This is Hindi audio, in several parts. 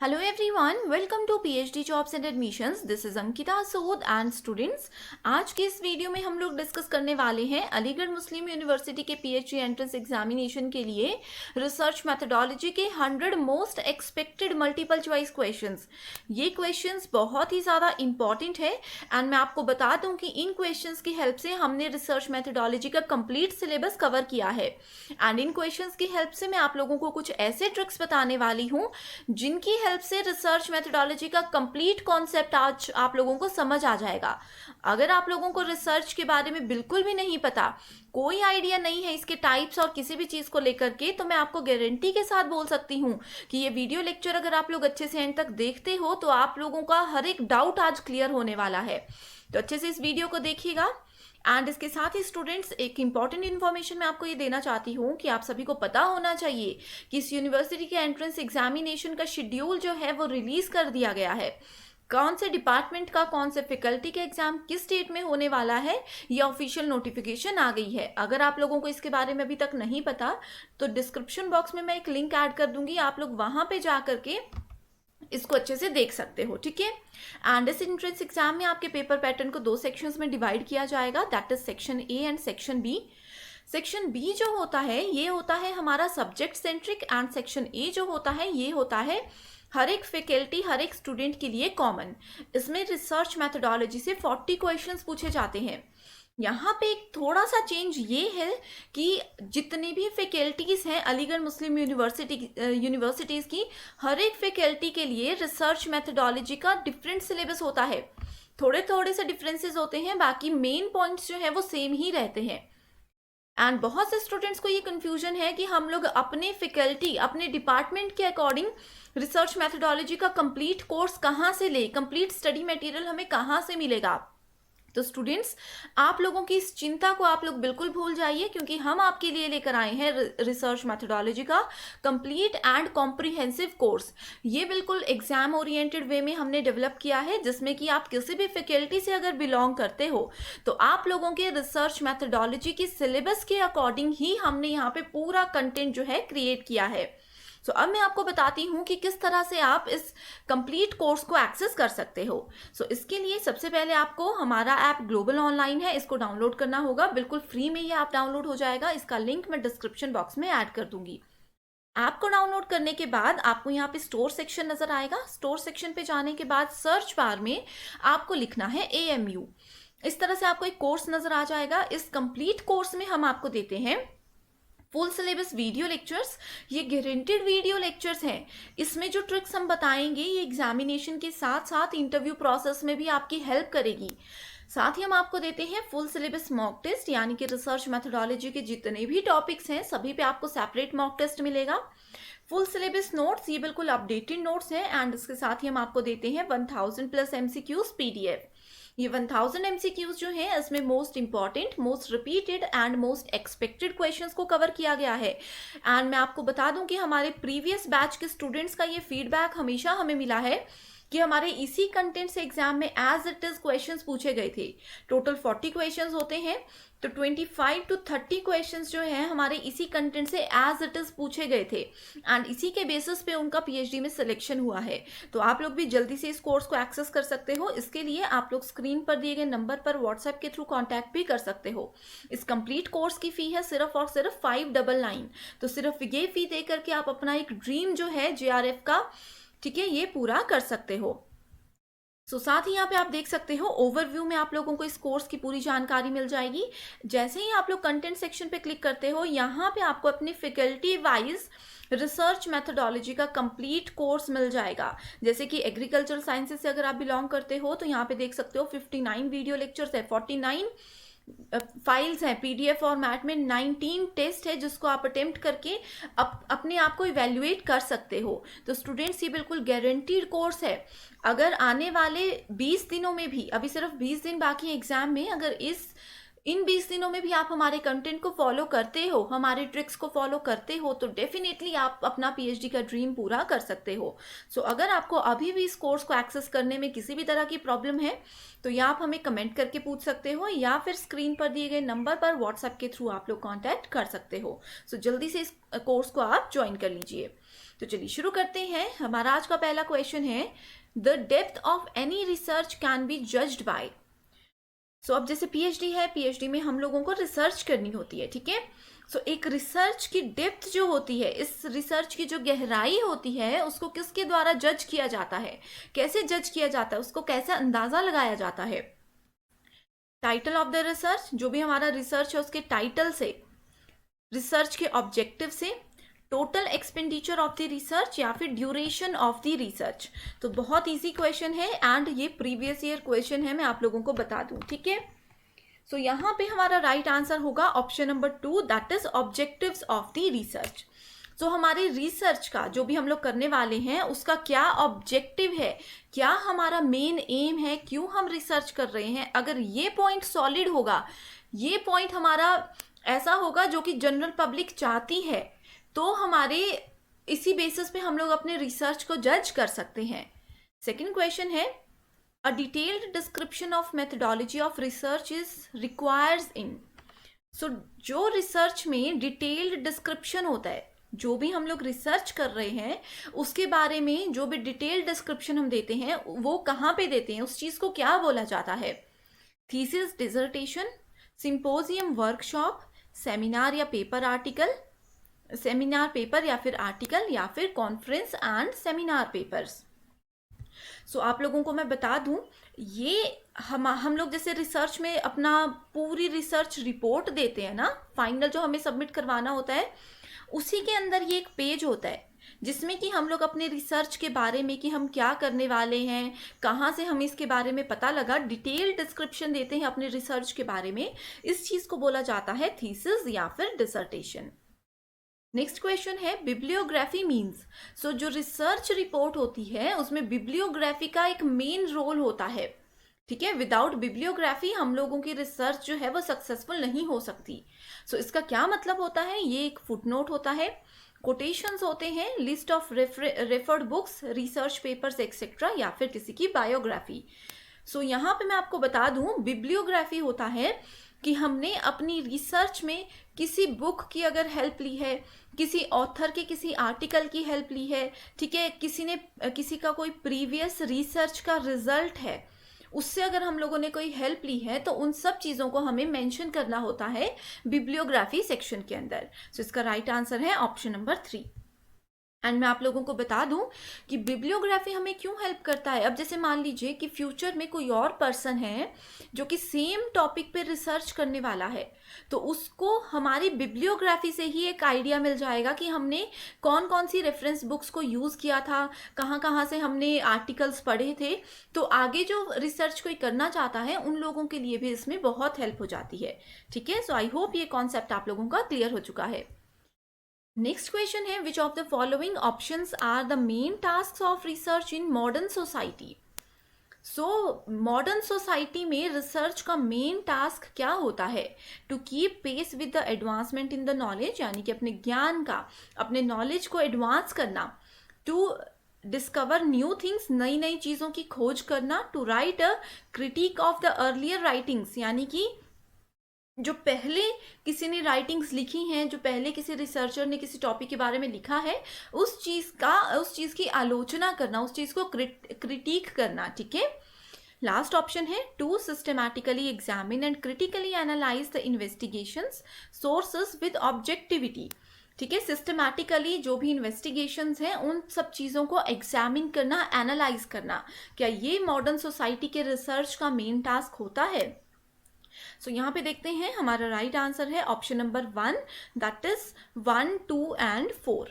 Hello everyone, welcome to PhD Jobs and Admissions. This is Ankita Sood and students. आज के इस वीडियो में हम लोग डिस्कस करने वाले हैं अलीगढ़ मुस्लिम यूनिवर्सिटी के PhD एंट्रेंस एग्जामिनेशन के लिए रिसर्च मेथोडोलॉजी के 100 most expected multiple choice questions. ये क्वेश्चंस बहुत ही ज़्यादा इंपॉर्टेंट है एंड मैं आपको बता दूं कि इन क्वेश्चंस की हेल्प से हमने रिसर्च मेथोडोलॉजी का कंप्लीट सिलेबस कवर किया है एंड इन क्वेश्चंस की हेल्प से मैं आप लोगों को कुछ ऐसे ट्रिक्स बताने वाली हूँ जिनकी हेल्प से रिसर्च मेथोडोलॉजी का कंप्लीट कॉन्सेप्ट आज आप लोगों को समझ आ जाएगा. अगर आप लोगों को रिसर्च के बारे में बिल्कुल भी नहीं पता, कोई आइडिया नहीं है इसके टाइप्स और किसी भी चीज़ को लेकर के, तो मैं आपको गारंटी के साथ बोल सकती हूँ कि ये वीडियो लेक्चर अगर आप लोग अच्छे से एंड तक देखते हो तो आप लोगों का हर एक डाउट आज क्लियर होने वाला है. तो अच्छे से इस वीडियो को देखिएगा. एंड इसके साथ ही स्टूडेंट्स एक इंपॉर्टेंट इन्फॉर्मेशन मैं आपको ये देना चाहती हूँ कि आप सभी को पता होना चाहिए कि इस यूनिवर्सिटी के एंट्रेंस एग्जामिनेशन का शेड्यूल जो है वो रिलीज कर दिया गया है. कौन से डिपार्टमेंट का, कौन से फैकल्टी का एग्जाम किस डेट में होने वाला है, ये ऑफिशियल नोटिफिकेशन आ गई है. अगर आप लोगों को इसके बारे में अभी तक नहीं पता तो डिस्क्रिप्शन बॉक्स में मैं एक लिंक ऐड कर दूंगी, आप लोग वहां पे जा करके इसको अच्छे से देख सकते हो. ठीक है. एंड इस एंट्रेंस एग्जाम में आपके पेपर पैटर्न को 2 सेक्शंस में डिवाइड किया जाएगा, that is section A and section B. Section B जो होता है ये होता है हमारा subject centric and section A जो होता है ये होता है हर एक फैकल्टी, हर एक स्टूडेंट के लिए कॉमन. इसमें रिसर्च मैथोडोलॉजी से 40 क्वेश्चंस पूछे जाते हैं. यहाँ पे एक थोड़ा सा चेंज ये है कि जितनी भी फैकल्टीज़ हैं अलीगढ़ मुस्लिम यूनिवर्सिटीज़ की, हर एक फैकल्टी के लिए रिसर्च मेथोडोलॉजी का डिफरेंट सिलेबस होता है. थोड़े थोड़े से डिफरेंसेस होते हैं, बाकी मेन पॉइंट्स जो है वो सेम ही रहते हैं. एंड बहुत से स्टूडेंट्स को ये कन्फ्यूजन है कि हम लोग अपने फैकल्टी, अपने डिपार्टमेंट के अकॉर्डिंग रिसर्च मेथोडोलॉजी का कंप्लीट कोर्स कहाँ से ले, कंप्लीट स्टडी मटेरियल हमें कहाँ से मिलेगा. तो स्टूडेंट्स, आप लोगों की इस चिंता को आप लोग बिल्कुल भूल जाइए, क्योंकि हम आपके लिए लेकर आए हैं रिसर्च मेथोडोलॉजी का कंप्लीट एंड कॉम्प्रिहेंसिव कोर्स. ये बिल्कुल एग्जाम ओरिएंटेड वे में हमने डेवलप किया है, जिसमें कि आप किसी भी फैकल्टी से अगर बिलोंग करते हो तो आप लोगों के रिसर्च मेथोडोलॉजी की सिलेबस के अकॉर्डिंग ही हमने यहाँ पे पूरा कंटेंट जो है क्रिएट किया है. सो अब मैं आपको बताती हूँ कि किस तरह से आप इस कंप्लीट कोर्स को एक्सेस कर सकते हो. सो इसके लिए सबसे पहले आपको हमारा ऐप ग्लोबल ऑनलाइन है, इसको डाउनलोड करना होगा. बिल्कुल फ्री में ये ऐप डाउनलोड हो जाएगा. इसका लिंक मैं डिस्क्रिप्शन बॉक्स में ऐड कर दूंगी. ऐप को डाउनलोड करने के बाद आपको यहाँ पे स्टोर सेक्शन नजर आएगा. स्टोर सेक्शन पे जाने के बाद सर्च बार में आपको लिखना है AMU. इस तरह से आपको एक कोर्स नजर आ जाएगा. इस कंप्लीट कोर्स में हम आपको देते हैं फुल सिलेबस वीडियो लेक्चर्स. ये गारंटेड वीडियो लेक्चर्स हैं. इसमें जो ट्रिक्स हम बताएंगे ये एग्जामिनेशन के साथ साथ इंटरव्यू प्रोसेस में भी आपकी हेल्प करेगी. साथ ही हम आपको देते हैं फुल सिलेबस मॉक टेस्ट, यानी कि रिसर्च मेथोडोलॉजी के जितने भी टॉपिक्स हैं सभी पे आपको सेपरेट मॉक टेस्ट मिलेगा. फुल सिलेबस नोट्स, ये बिल्कुल अपडेटेड नोट्स हैं. एंड इसके साथ ही हम आपको देते हैं 1000+ MCQs PDF. ये 1000 MCQs जो हैं इसमें most important, most repeated and most expected questions को कवर किया गया है. एंड मैं आपको बता दूं कि हमारे प्रीवियस बैच के स्टूडेंट्स का ये फीडबैक हमेशा हमें मिला है कि हमारे इसी कंटेंट से एग्जाम में एज इट इज क्वेश्चंस पूछे गए थे. टोटल 40 क्वेश्चंस होते हैं, तो 25 to 30 क्वेश्चंस जो हैं हमारे इसी कंटेंट से एज इट इज पूछे गए थे एंड इसी के बेसिस पे उनका PhD में सिलेक्शन हुआ है. तो आप लोग भी जल्दी से इस कोर्स को एक्सेस कर सकते हो. इसके लिए आप लोग स्क्रीन पर दिए गए नंबर पर व्हाट्सएप के थ्रू कॉन्टैक्ट भी कर सकते हो. इस कंप्लीट कोर्स की फी है सिर्फ और सिर्फ 599. तो सिर्फ ये फी दे करके आप अपना एक ड्रीम जो है JRF का, ठीक है, ये पूरा कर सकते हो. साथ ही यहाँ पे आप देख सकते हो ओवरव्यू में आप लोगों को इस कोर्स की पूरी जानकारी मिल जाएगी. जैसे ही आप लोग कंटेंट सेक्शन पे क्लिक करते हो, यहाँ पे आपको अपनी फैकल्टी वाइज रिसर्च मेथोडोलॉजी का कंप्लीट कोर्स मिल जाएगा. जैसे कि एग्रीकल्चरल साइंसेज से अगर आप बिलोंग करते हो तो यहाँ पे देख सकते हो 59 वीडियो लेक्चर्स है, 49 फाइल्स हैं PDF फॉर्मेट में, 19 टेस्ट है जिसको आप अटेम्प्ट करके अपने आप को इवेल्युएट कर सकते हो. तो स्टूडेंट्स, ये बिल्कुल गारंटीड कोर्स है. अगर आने वाले 20 दिनों में भी, अभी सिर्फ 20 दिन बाकी एग्जाम में, अगर इन 20 दिनों में भी आप हमारे कंटेंट को फॉलो करते हो, हमारे ट्रिक्स को फॉलो करते हो, तो डेफिनेटली आप अपना PhD का ड्रीम पूरा कर सकते हो. अगर आपको अभी भी इस कोर्स को एक्सेस करने में किसी भी तरह की प्रॉब्लम है तो या आप हमें कमेंट करके पूछ सकते हो या फिर स्क्रीन पर दिए गए नंबर पर व्हाट्सएप के थ्रू आप लोग कॉन्टैक्ट कर सकते हो. जल्दी से इस कोर्स को आप ज्वाइन कर लीजिए. तो चलिए शुरू करते हैं। हमारा आज का पहला क्वेश्चन है, the depth of any research can be judged by. So अब जैसे पीएचडी है, पीएचडी में हम लोगों को रिसर्च करनी होती है, ठीक है। सो एक रिसर्च की डेप्थ जो होती है, इस रिसर्च की जो गहराई होती है, उसको किसके द्वारा जज किया जाता है, कैसे जज किया जाता है, उसको कैसे अंदाजा लगाया जाता है। टाइटल ऑफ द रिसर्च, जो भी हमारा रिसर्च है उसके टाइटल से, रिसर्च के ऑब्जेक्टिव से, total expenditure of the research या फिर ड्यूरेशन ऑफ द रिसर्च। तो बहुत इजी क्वेश्चन है एंड ये प्रीवियस ईयर क्वेश्चन है, मैं आप लोगों को बता दूं, ठीक है। सो यहाँ पे हमारा राइट आंसर होगा option number 2, that is objectives of the research. तो हमारे रिसर्च का जो भी हम लोग करने वाले हैं उसका क्या ऑब्जेक्टिव है, क्या हमारा मेन एम है, क्यों हम रिसर्च कर रहे हैं। अगर ये पॉइंट सॉलिड होगा, ये पॉइंट हमारा ऐसा होगा जो कि जनरल पब्लिक चाहती है, तो हमारे इसी बेसिस पे हम लोग अपने रिसर्च को जज कर सकते हैं। सेकंड क्वेश्चन है, a detailed description of methodology of research is requires in. So जो रिसर्च में डिटेल्ड डिस्क्रिप्शन होता है, जो भी हम लोग रिसर्च कर रहे हैं उसके बारे में जो भी डिटेल्ड डिस्क्रिप्शन हम देते हैं वो कहाँ पे देते हैं, उस चीज़ को क्या बोला जाता है। Thesis, dissertation, symposium, workshop, seminar या पेपर आर्टिकल, सेमिनार पेपर या फिर आर्टिकल, या फिर कॉन्फ्रेंस एंड सेमिनार पेपर्स। सो आप लोगों को मैं बता दूं, ये हम लोग जैसे रिसर्च में अपना पूरी रिसर्च रिपोर्ट देते हैं ना, फाइनल जो हमें सबमिट करवाना होता है, उसी के अंदर ये एक पेज होता है जिसमें कि हम लोग अपने रिसर्च के बारे में कि हम क्या करने वाले हैं, कहाँ से हमें इसके बारे में पता लगा, डिटेल डिस्क्रिप्शन देते हैं अपने रिसर्च के बारे में। इस चीज़ को बोला जाता है थीसिस या फिर डिसर्टेशन। नेक्स्ट क्वेश्चन है, बिब्लियोग्राफी मीन्स। सो जो रिसर्च रिपोर्ट होती है उसमें बिब्लियोग्राफी का एक मेन रोल होता है, ठीक है। विदाउट बिब्लियोग्राफी हम लोगों की रिसर्च जो है वो सक्सेसफुल नहीं हो सकती। सो इसका क्या मतलब होता है, ये एक फुटनोट होता है, कोटेशंस होते हैं, list of referred books, research papers etcetera, या फिर किसी की बायोग्राफी। सो यहाँ पे मैं आपको बता दूं, बिब्लियोग्राफी होता है कि हमने अपनी रिसर्च में किसी बुक की अगर हेल्प ली है, किसी ऑथर के किसी आर्टिकल की हेल्प ली है, ठीक है, किसी का कोई प्रीवियस रिसर्च का रिजल्ट है, उससे अगर हम लोगों ने कोई हेल्प ली है, तो उन सब चीज़ों को हमें मेंशन करना होता है बिब्लियोग्राफी सेक्शन के अंदर। सो इसका राइट आंसर है ऑप्शन नंबर 3। एंड मैं आप लोगों को बता दूं कि बिब्लियोग्राफी हमें क्यों हेल्प करता है। अब जैसे मान लीजिए कि फ्यूचर में कोई और पर्सन है जो कि सेम टॉपिक पे रिसर्च करने वाला है, तो उसको हमारी बिब्लियोग्राफी से ही एक आइडिया मिल जाएगा कि हमने कौन कौन सी रेफरेंस बुक्स को यूज़ किया था, कहाँ कहाँ से हमने आर्टिकल्स पढ़े थे। तो आगे जो रिसर्च कोई करना चाहता है उन लोगों के लिए भी इसमें बहुत हेल्प हो जाती है, ठीक है। सो आई होप ये कॉन्सेप्ट आप लोगों का क्लियर हो चुका है। नेक्स्ट क्वेश्चन है, which of the following options are the main task of research in modern society. So modern society में रिसर्च का मेन टास्क क्या होता है, to keep pace with the advancement in the knowledge, यानी कि अपने ज्ञान का, अपने नॉलेज को एडवांस करना, टू डिस्कवर न्यू थिंग्स, नई नई चीज़ों की खोज करना, to write a critic of the earlier writings, यानी कि जो पहले किसी ने राइटिंग्स लिखी हैं, जो पहले किसी रिसर्चर ने किसी टॉपिक के बारे में लिखा है, उस चीज़ की आलोचना करना, उस चीज़ को क्रिटिक करना, ठीक है। लास्ट ऑप्शन है, to systematically examine and critically analyse the investigations sources with objectivity, ठीक है। सिस्टमैटिकली जो भी इन्वेस्टिगेशंस हैं उन सब चीज़ों को एग्जामिन करना, एनालाइज करना, क्या ये मॉडर्न सोसाइटी के रिसर्च का मेन टास्क होता है। सो यहाँ पे देखते हैं, हमारा राइट आंसर है option number 1, that is 1, 2 and 4,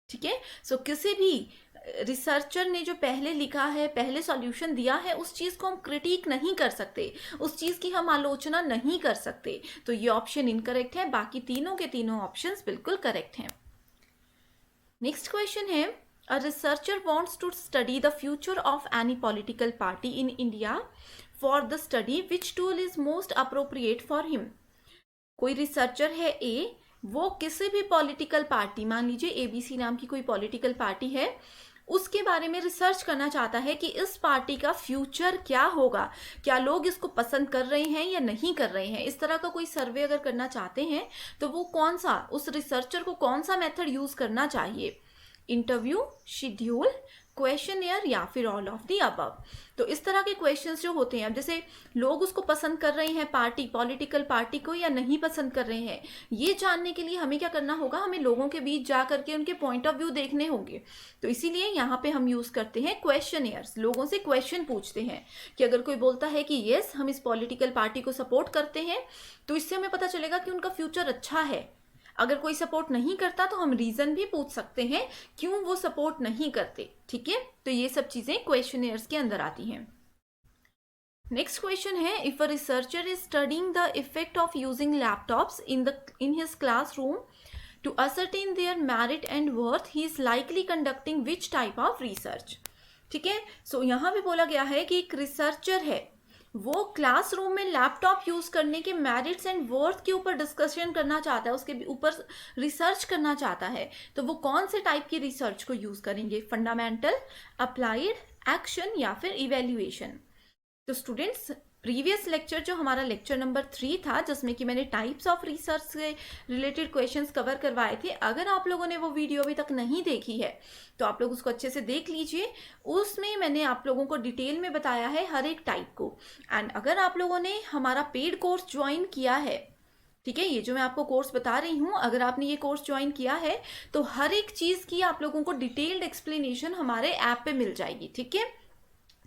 ठीक है। सो किसी भी रिसर्चर ने जो पहले लिखा है, पहले सॉल्यूशन दिया है, उस चीज़ को हम क्रिटिक नहीं कर सकते, उस चीज़ की हम आलोचना नहीं कर सकते। तो ये ऑप्शन इनकरेक्ट है, बाकी तीनों के तीनों ऑप्शंस बिल्कुल करेक्ट हैं। नेक्स्ट क्वेश्चन है, a researcher wants to study the future of any political party in India for the study which tool is most appropriate for him. कोई रिसर्चर है ए, वो किसी भी पॉलिटिकल पार्टी, मान लीजिए एबीसी नाम की कोई पॉलिटिकल पार्टी है, उसके बारे में रिसर्च करना चाहता है कि इस पार्टी का फ्यूचर क्या होगा, क्या लोग इसको पसंद कर रहे हैं या नहीं कर रहे हैं। इस तरह का कोई सर्वे अगर करना चाहते हैं तो वो उस रिसर्चर को कौन सा मेथड यूज़ करना चाहिए। इंटरव्यू, शेड्यूल, क्वेश्चनियर या फिर ऑल ऑफ दी अबव। तो इस तरह के क्वेश्चंस जो होते हैं, अब जैसे लोग उसको पसंद कर रहे हैं पार्टी, पॉलिटिकल पार्टी को, या नहीं पसंद कर रहे हैं, ये जानने के लिए हमें क्या करना होगा, हमें लोगों के बीच जा करके उनके पॉइंट ऑफ व्यू देखने होंगे। तो इसीलिए यहाँ पे हम यूज करते हैं क्वेश्चनियर्स, लोगों से क्वेश्चन पूछते हैं कि अगर कोई बोलता है कि यस हम इस पॉलिटिकल पार्टी को सपोर्ट करते हैं, तो इससे हमें पता चलेगा कि उनका फ्यूचर अच्छा है। अगर कोई सपोर्ट नहीं करता तो हम रीजन भी पूछ सकते हैं क्यों वो सपोर्ट नहीं करते। ठीक है, तो ये सब चीजें क्वेश्चनियर्स के अंदर आती हैं। नेक्स्ट क्वेश्चन है, if a researcher is studying the effect of using laptops in his classroom to ascertain their merit and worth, he is likely conducting which type of research. ठीक है, सो यहाँ पे बोला गया है कि एक रिसर्चर है, वो क्लासरूम में लैपटॉप यूज करने के मेरिट्स एंड वर्थ के ऊपर डिस्कशन करना चाहता है, उसके ऊपर रिसर्च करना चाहता है। तो वो कौन से टाइप की रिसर्च को यूज करेंगे, फंडामेंटल, अप्लाइड, एक्शन या फिर इवेल्युएशन। तो स्टूडेंट्स, प्रीवियस लेक्चर जो हमारा लेक्चर नंबर 3 था, जिसमें कि मैंने टाइप्स ऑफ रिसर्च से रिलेटेड क्वेश्चंस कवर करवाए थे, अगर आप लोगों ने वो वीडियो अभी तक नहीं देखी है तो आप लोग उसको अच्छे से देख लीजिए। उसमें मैंने आप लोगों को डिटेल में बताया है हर एक टाइप को। एंड अगर आप लोगों ने हमारा पेड कोर्स ज्वाइन किया है, ठीक है, ये जो मैं आपको कोर्स बता रही हूँ, अगर आपने ये कोर्स ज्वाइन किया है तो हर एक चीज़ की आप लोगों को डिटेल्ड एक्सप्लेनेशन हमारे ऐप पे मिल जाएगी। ठीक है,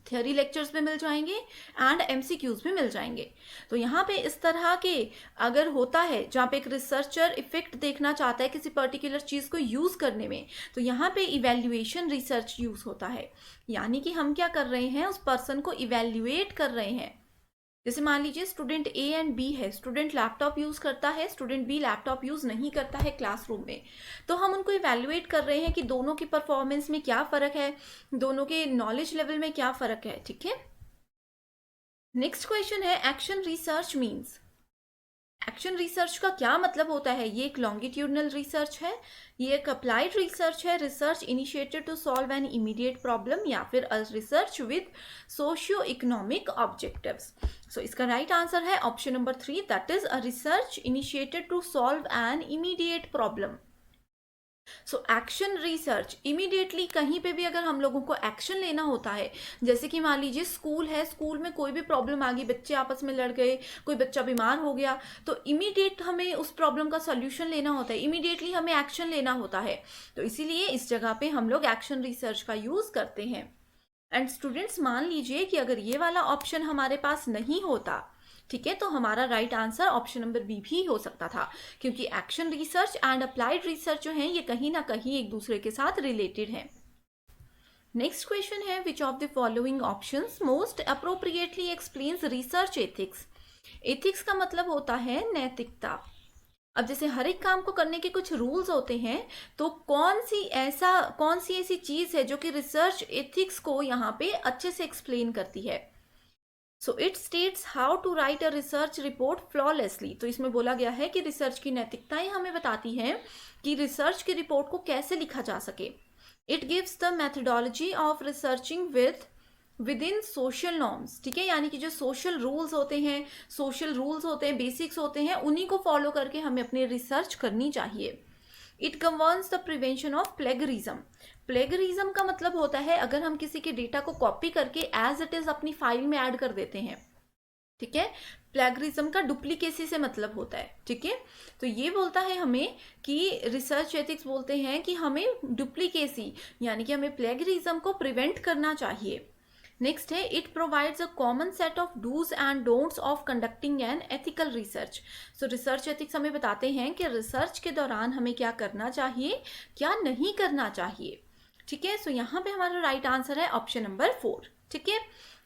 थ्योरी लेक्चर्स में मिल जाएंगे एंड एमसीक्यूज भी मिल जाएंगे। तो यहाँ पे इस तरह के अगर होता है जहाँ पे एक रिसर्चर इफेक्ट देखना चाहता है किसी पर्टिकुलर चीज़ को यूज़ करने में, तो यहाँ पे इवेल्युएशन रिसर्च यूज़ होता है। यानी कि हम क्या कर रहे हैं, उस पर्सन को इवेल्युएट कर रहे हैं। जैसे मान लीजिए स्टूडेंट ए एंड बी है, स्टूडेंट लैपटॉप यूज करता है, स्टूडेंट बी लैपटॉप यूज नहीं करता है क्लासरूम में, तो हम उनको इवैल्यूएट कर रहे हैं कि दोनों की परफॉर्मेंस में क्या फर्क है, दोनों के नॉलेज लेवल में क्या फर्क है। ठीक है, नेक्स्ट क्वेश्चन है, action research means. Action research का क्या मतलब होता है, ये एक लॉन्गिट्यूडनल रिसर्च है, ये एक अप्लाइड रिसर्च है, research initiated to solve an immediate problem, या फिर a research with socio economic objectives. So इसका राइट आंसर है option number 3, that is a research initiated to solve an immediate problem. So action research, immediately कहीं पे भी अगर हम लोगों को एक्शन लेना होता है, जैसे कि मान लीजिए स्कूल है, स्कूल में कोई भी प्रॉब्लम आ गई, बच्चे आपस में लड़ गए, कोई बच्चा बीमार हो गया, तो इमीडिएट हमें उस प्रॉब्लम का सॉल्यूशन लेना होता है, इमीडिएटली हमें एक्शन लेना होता है। तो इसीलिए इस जगह पे हम लोग एक्शन रिसर्च का यूज करते हैं। एंड स्टूडेंट्स, मान लीजिए कि अगर ये वाला ऑप्शन हमारे पास नहीं होता, ठीक है, तो हमारा right answer option number B भी हो सकता था, क्योंकि action research and applied research जो है ये कहीं ना कहीं एक दूसरे के साथ रिलेटेड है। नेक्स्ट क्वेश्चन है, which of the following options most appropriately explains research ethics. Ethics का मतलब होता है नैतिकता। अब जैसे हर एक काम को करने के कुछ रूल्स होते हैं, तो कौन सी ऐसी चीज है जो कि रिसर्च एथिक्स को यहाँ पे अच्छे से एक्सप्लेन करती है। So it states how to write a research report flawlessly. तो इसमें बोला गया है कि रिसर्च की नैतिकताएं हमें बताती हैं कि रिसर्च की रिपोर्ट को कैसे लिखा जा सके। It gives the methodology of researching with in social norms. ठीक है, यानी कि जो सोशल रूल्स होते हैं, बेसिक्स होते हैं, उन्हीं को फॉलो करके हमें अपनी रिसर्च करनी चाहिए। It governs the prevention of plagiarism. Plagiarism का मतलब होता है अगर हम किसी के डेटा को कॉपी करके एज इट इज अपनी फाइल में ऐड कर देते हैं। ठीक है, प्लेगरिज्म का डुप्लीकेसी से मतलब होता है। ठीक है, तो ये बोलता है हमें कि रिसर्च एथिक्स बोलते हैं कि हमें डुप्लीकेसी यानी कि हमें प्लेगरिज्म को प्रिवेंट करना चाहिए। नेक्स्ट है, it provides a common set of dos and don'ts of conducting an ethical research. So research ethics हमें बताते हैं कि रिसर्च के दौरान हमें क्या करना चाहिए, क्या नहीं करना चाहिए। ठीक है, सो यहाँ पे हमारा राइट आंसर है ऑप्शन नंबर 4। ठीक है,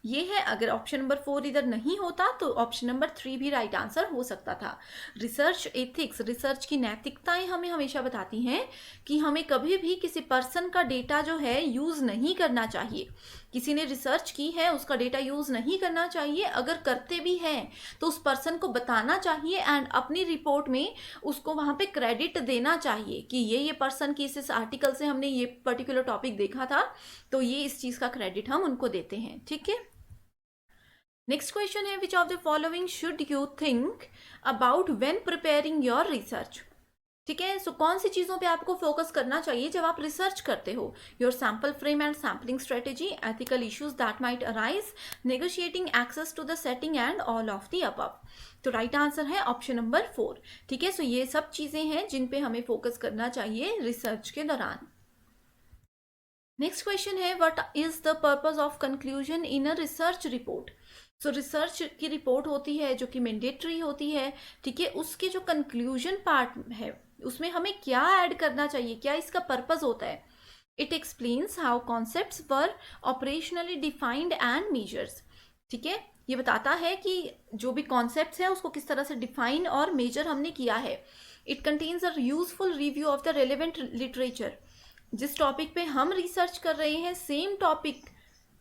ये है, अगर ऑप्शन नंबर 4 इधर नहीं होता तो ऑप्शन नंबर 3 भी राइट आंसर हो सकता था। रिसर्च एथिक्स, रिसर्च की नैतिकताएं हमें हमेशा बताती हैं कि हमें कभी भी किसी पर्सन का डेटा जो है यूज नहीं करना चाहिए। किसी ने रिसर्च की है, उसका डेटा यूज नहीं करना चाहिए। अगर करते भी हैं तो उस पर्सन को बताना चाहिए एंड अपनी रिपोर्ट में उसको वहां पे क्रेडिट देना चाहिए कि ये पर्सन की इस आर्टिकल से हमने ये पर्टिकुलर टॉपिक देखा था, तो ये इस चीज का क्रेडिट हम उनको देते हैं। ठीक है, नेक्स्ट क्वेश्चन है, which of the following should you think about when preparing your research. ठीक है। सो कौन सी चीज़ों पे आपको फोकस करना चाहिए जब आप रिसर्च करते हो? Your sample frame and sampling strategy, ethical issues that might arise, negotiating access to the setting and all of the above. तो राइट आंसर है ऑप्शन नंबर 4। ठीक है। सो ये सब चीज़ें हैं जिन पे हमें फोकस करना चाहिए रिसर्च के दौरान। नेक्स्ट क्वेश्चन है, what is the purpose of conclusion in a research report? So research की रिपोर्ट होती है जो कि मैंडेटरी होती है। ठीक है। उसके जो कंक्लूजन पार्ट है उसमें हमें क्या ऐड करना चाहिए, क्या इसका पर्पस होता है? It explains how concepts were operationally defined and measures. ठीक है। ये बताता है कि जो भी कॉन्सेप्ट्स है उसको किस तरह से डिफाइन और मेजर हमने किया है। It contains a useful review of the relevant literature. जिस टॉपिक पे हम रिसर्च कर रहे हैं, सेम टॉपिक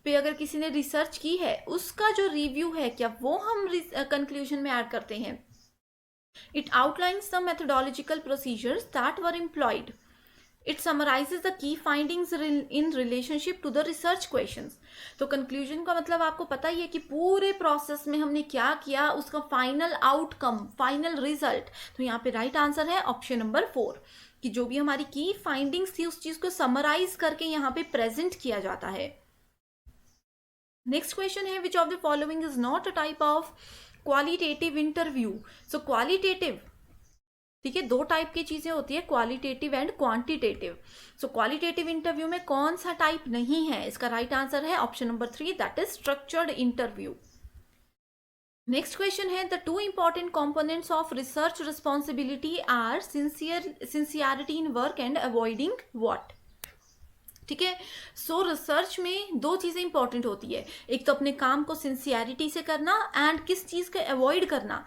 पे अगर किसी ने रिसर्च की है उसका जो रिव्यू है क्या वो हम कंक्लूजन में ऐड करते हैं। It outlines the methodological procedures that were employed. It summarises the key findings in relationship to the research questions. तो कंक्लूजन का मतलब आपको पता ही है कि पूरे प्रोसेस में हमने क्या किया, उसका फाइनल आउटकम, फाइनल रिजल्ट। तो यहाँ पे राइट आंसर है ऑप्शन नंबर 4 कि जो भी हमारी की फाइंडिंग्स थी उस चीज को समराइज करके यहाँ पे प्रेजेंट किया जाता है। नेक्स्ट क्वेश्चन है, which of the following is not a type of qualitative interview? So qualitative, ठीक है, दो टाइप की चीजें होती है, qualitative and quantitative. So qualitative interview में कौन सा टाइप नहीं है? इसका राइट आंसर है option number 3, that is structured interview. Next question है, the two important components of research responsibility are sincerity in work and avoiding what? ठीक है। सो रिसर्च में दो चीजें इंपॉर्टेंट होती है, एक तो अपने काम को सिंसियरिटी से करना एंड किस चीज को अवॉइड करना,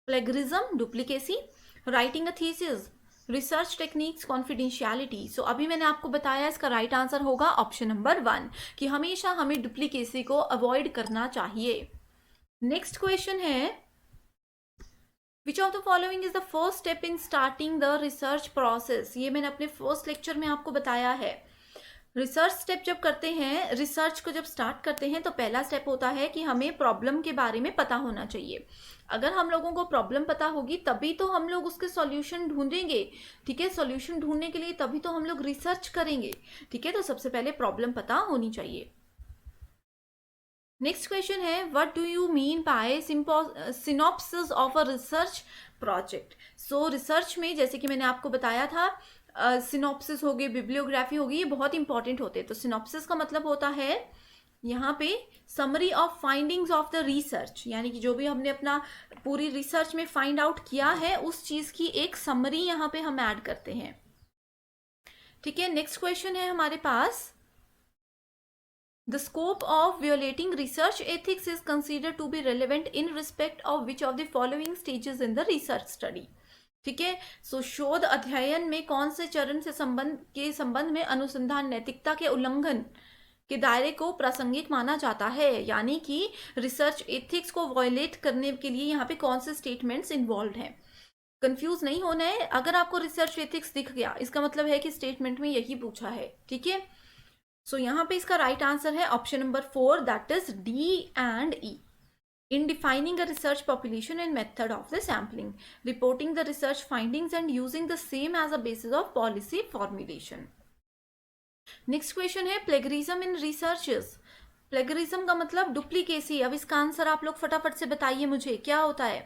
plagiarism, duplicacy, writing a thesis, research techniques, confidentiality. So अभी मैंने आपको बताया इसका राइट आंसर होगा ऑप्शन नंबर 1 कि हमेशा हमें डुप्लीकेसी को अवॉइड करना चाहिए। नेक्स्ट क्वेश्चन है, which of the following is the first step in starting the research process? ये मैंने अपने फर्स्ट लेक्चर में आपको बताया है। रिसर्च स्टेप जब करते हैं, रिसर्च को जब स्टार्ट करते हैं तो पहला स्टेप होता है कि हमें प्रॉब्लम के बारे में पता होना चाहिए। अगर हम लोगों को प्रॉब्लम पता होगी तभी तो हम लोग उसके सॉल्यूशन ढूंढेंगे। ठीक है। सॉल्यूशन ढूंढने के लिए तभी तो हम लोग रिसर्च करेंगे। ठीक है। तो सबसे पहले प्रॉब्लम पता होनी चाहिए। नेक्स्ट क्वेश्चन है, what do you mean by synopsis of a research project? So research में जैसे कि मैंने आपको बताया था, सिनॉप्सिस हो गई, बिब्लियोग्राफी होगी, ये बहुत इंपॉर्टेंट होते हैं। तो सिनॉप्सिस का मतलब होता है यहाँ पे summary of findings of the research, यानी कि जो भी हमने अपना पूरी रिसर्च में फाइंड आउट किया है उस चीज की एक समरी यहाँ पे हम ऐड करते हैं। ठीक है। नेक्स्ट क्वेश्चन है हमारे पास, the scope of violating research ethics is considered to be relevant in respect of which of the following stages in the research study? ठीक है। सो शोध अध्ययन में कौन से चरण से संबंध में अनुसंधान नैतिकता के उल्लंघन के दायरे को प्रासंगिक माना जाता है, यानी कि रिसर्च एथिक्स को वायलेट करने के लिए यहाँ पे कौन से स्टेटमेंट्स इन्वॉल्व हैं। कंफ्यूज नहीं होना है, अगर आपको रिसर्च एथिक्स दिख गया इसका मतलब है कि स्टेटमेंट में यही पूछा है। ठीक है। सो यहाँ पे इसका राइट आंसर है option number 4, that is D and E. In defining a research population and method of the sampling, reporting the research findings and using the same as a basis of policy formulation. Next question है, plagiarism in researches. Plagiarism का मतलब डुप्लीकेसी। अब इसका आंसर आप लोग फटाफट से बताइए मुझे, क्या होता है?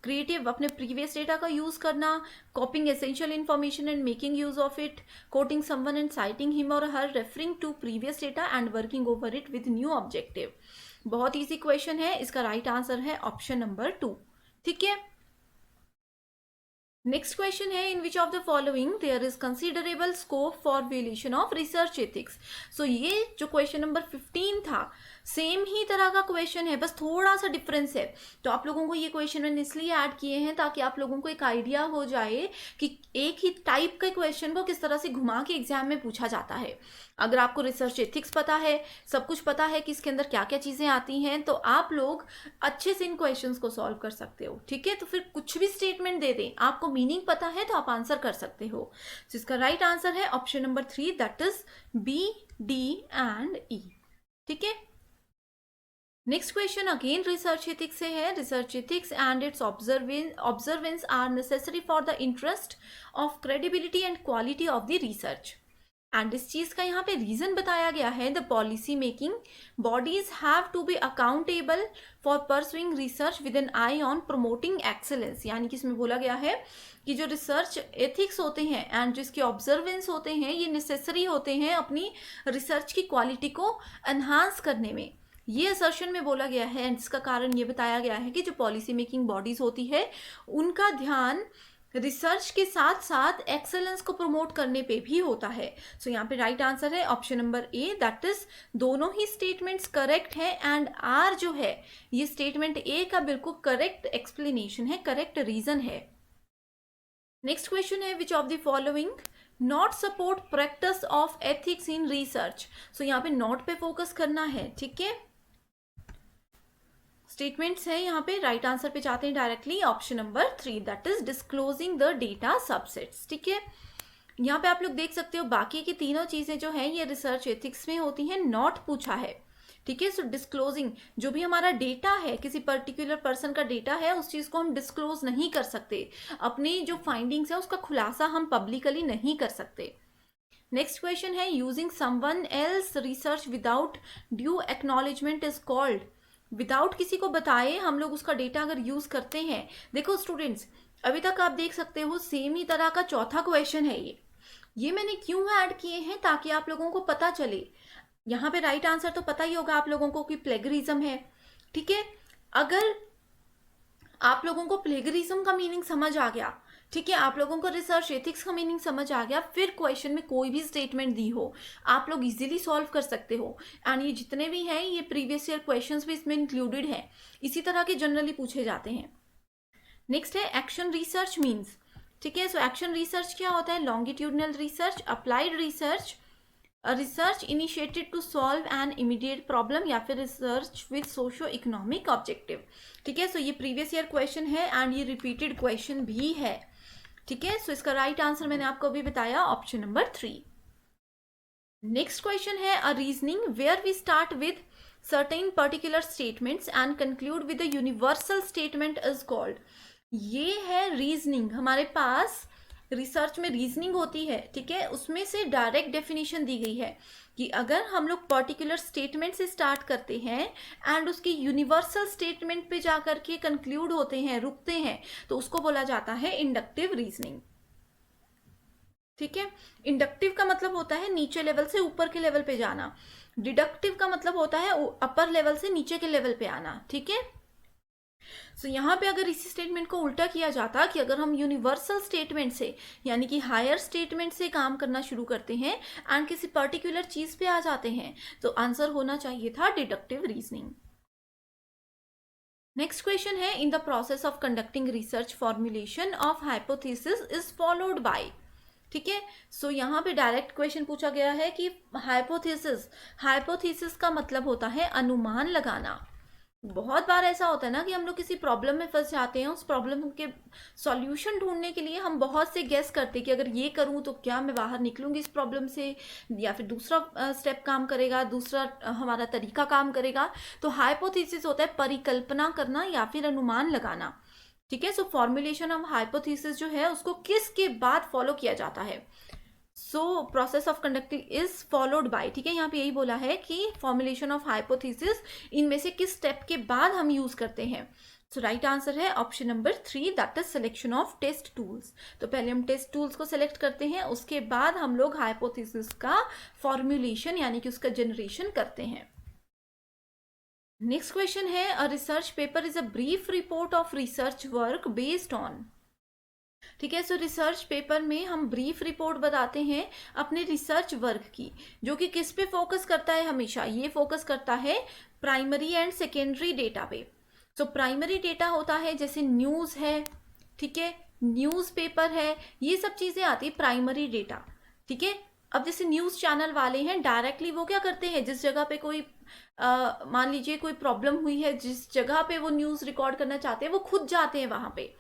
क्रिएटिव, अपने प्रीवियस डेटा का यूज करना, copying essential information and making use of it, quoting someone and citing him और her, referring to previous data and working over it with new objective. बहुत इजी क्वेश्चन है, इसका राइट आंसर है ऑप्शन नंबर 2। ठीक है। नेक्स्ट क्वेश्चन है, in which of the following there is considerable scope for violation of research ethics? So ये जो क्वेश्चन नंबर 15 था सेम ही तरह का क्वेश्चन है, बस थोड़ा सा डिफरेंस है। तो आप लोगों को ये क्वेश्चन मैंने इसलिए ऐड किए हैं ताकि आप लोगों को एक आइडिया हो जाए कि एक ही टाइप के क्वेश्चन को किस तरह से घुमा के एग्जाम में पूछा जाता है। अगर आपको रिसर्च एथिक्स पता है, सब कुछ पता है कि इसके अंदर क्या क्या चीज़ें आती हैं, तो आप लोग अच्छे से इन क्वेश्चंस को सॉल्व कर सकते हो। ठीक है। तो फिर कुछ भी स्टेटमेंट दे दें, आपको मीनिंग पता है तो आप आंसर कर सकते हो। जिसका राइट आंसर है option number 3, that is B, D and E. ठीक है। Next question again research ethics से है. Research ethics and its observance are necessary for the interest of credibility and quality of the research. And इस चीज का यहाँ पे रीजन बताया गया है. The policy making bodies have to be accountable for pursuing research with an eye on promoting excellence. यानी कि इसमें बोला गया है कि जो रिसर्च एथिक्स होते हैं एंड जिसके ऑब्जर्वेंस होते हैं ये नेसेसरी होते हैं अपनी रिसर्च की क्वालिटी को एनहांस करने में. ये असर्शन में बोला गया है एंड इसका कारण ये बताया गया है कि जो पॉलिसी मेकिंग बॉडीज होती है उनका ध्यान रिसर्च के साथ साथ एक्सेलेंस को प्रमोट करने पे भी होता है. सो यहाँ पे राइट आंसर है option number A, that is दोनों ही स्टेटमेंट्स करेक्ट है एंड आर जो है ये स्टेटमेंट ए का बिल्कुल करेक्ट एक्सप्लेनेशन है, करेक्ट रीजन है. नेक्स्ट क्वेश्चन है which of the following not support practice of ethics in research. So यहाँ पे नॉट पे फोकस करना है. ठीक है, स्टेटमेंट्स है यहाँ पे. राइट आंसर पे जाते हैं directly. Option number 3 that is disclosing the data subsets. ठीक है, यहाँ पे आप लोग देख सकते हो बाकी की तीनों चीजें जो है ये रिसर्च एथिक्स में होती हैं. नॉट पूछा है. ठीक है, सो डिस्क्लोजिंग जो भी हमारा डेटा है, किसी पर्टिकुलर पर्सन का डेटा है, उस चीज को हम डिस्क्लोज नहीं कर सकते. अपनी जो फाइंडिंग्स है उसका खुलासा हम पब्लिकली नहीं कर सकते. नेक्स्ट क्वेश्चन है using someone else research without due acknowledgement is called. Without किसी को बताए हम लोग उसका डेटा अगर यूज करते हैं. देखो स्टूडेंट्स, अभी तक आप देख सकते हो सेम ही तरह का चौथा क्वेश्चन है ये मैंने क्यों ऐड किए हैं ताकि आप लोगों को पता चले. यहाँ पे राइट आंसर तो पता ही होगा आप लोगों को कि प्लेगरिज्म है. ठीक है, अगर आप लोगों को प्लेगरिज्म का मीनिंग समझ आ गया, ठीक है, आप लोगों को रिसर्च एथिक्स का मीनिंग समझ आ गया, फिर क्वेश्चन में कोई भी स्टेटमेंट दी हो आप लोग इजीली सॉल्व कर सकते हो. एंड ये जितने भी हैं ये प्रीवियस ईयर क्वेश्चंस भी इसमें इंक्लूडेड हैं. इसी तरह के जनरली पूछे जाते हैं. नेक्स्ट है एक्शन रिसर्च मीन्स. ठीक है, सो एक्शन रिसर्च क्या होता है? Longitudinal research, applied research, research initiated to solve an immediate problem, या फिर research with socio economic objective. ठीक है, सो ये प्रीवियस ईयर क्वेश्चन है एंड ये रिपीटेड क्वेश्चन भी है. ठीक है, सो इसका राइट आंसर मैंने आपको अभी बताया ऑप्शन नंबर 3. नेक्स्ट क्वेश्चन है a reasoning where we start with certain particular statements and conclude with the universal statement is called. ये है रीजनिंग. हमारे पास रिसर्च में रीजनिंग होती है. ठीक है, उसमें से डायरेक्ट डेफिनेशन दी गई है कि अगर हम लोग पर्टिकुलर स्टेटमेंट से स्टार्ट करते हैं एंड उसके यूनिवर्सल स्टेटमेंट पे जाकर के कंक्लूड होते हैं, रुकते हैं, तो उसको बोला जाता है इंडक्टिव रीजनिंग. ठीक है, इंडक्टिव का मतलब होता है नीचे लेवल से ऊपर के लेवल पे जाना. डिडक्टिव का मतलब होता है अपर लेवल से नीचे के लेवल पे आना. ठीक है, सो यहाँ पे अगर इसी स्टेटमेंट को उल्टा किया जाता कि अगर हम यूनिवर्सल स्टेटमेंट से यानी कि हायर स्टेटमेंट से काम करना शुरू करते हैं एंड किसी पर्टिकुलर चीज पे आ जाते हैं, तो आंसर होना चाहिए था डिडक्टिव रीजनिंग. नेक्स्ट क्वेश्चन है in the process of conducting research formulation of hypothesis is followed by. ठीक है, सो यहाँ पे डायरेक्ट क्वेश्चन पूछा गया है कि हाइपोथेसिस का मतलब होता है अनुमान लगाना. बहुत बार ऐसा होता है ना कि हम लोग किसी प्रॉब्लम में फंस जाते हैं, उस प्रॉब्लम के सॉल्यूशन ढूंढने के लिए हम बहुत से गेस करते हैं कि अगर ये करूं तो क्या मैं बाहर निकलूंगी इस प्रॉब्लम से, या फिर दूसरा स्टेप काम करेगा, दूसरा हमारा तरीका काम करेगा. तो हाइपोथेसिस होता है परिकल्पना करना या फिर अनुमान लगाना. ठीक है, सो फॉर्मुलेशन ऑफ हाइपोथेसिस जो है उसको किसके बाद फॉलो किया जाता है? So process of conducting is followed by. ठीक है, यहाँ पे यही बोला है कि फॉर्मुलेशन ऑफ हाइपोथेसिस इनमें से किस स्टेप के बाद हम यूज करते हैं. सो राइट आंसर है option number 3 that is selection of test tools. तो पहले हम टेस्ट टूल्स को सिलेक्ट करते हैं, उसके बाद हम लोग हाइपोथेसिस का फॉर्मुलेशन यानी कि उसका जनरेशन करते हैं. नेक्स्ट क्वेश्चन है a research paper is a brief report of research work based on. ठीक है, सो रिसर्च पेपर में हम ब्रीफ रिपोर्ट बताते हैं अपने रिसर्च वर्क की, जो कि किस पे फोकस करता है? हमेशा ये फोकस करता है प्राइमरी एंड सेकेंडरी डेटा पे. सो प्राइमरी डेटा होता है जैसे न्यूज़ है, ठीक है, न्यूज़ पेपर है, ये सब चीज़ें आती है प्राइमरी डेटा. ठीक है, अब जैसे न्यूज़ चैनल वाले हैं डायरेक्टली वो क्या करते हैं, जिस जगह पे कोई मान लीजिए कोई प्रॉब्लम हुई है, जिस जगह पे वो न्यूज़ रिकॉर्ड करना चाहते हैं वो खुद जाते हैं वहाँ पे.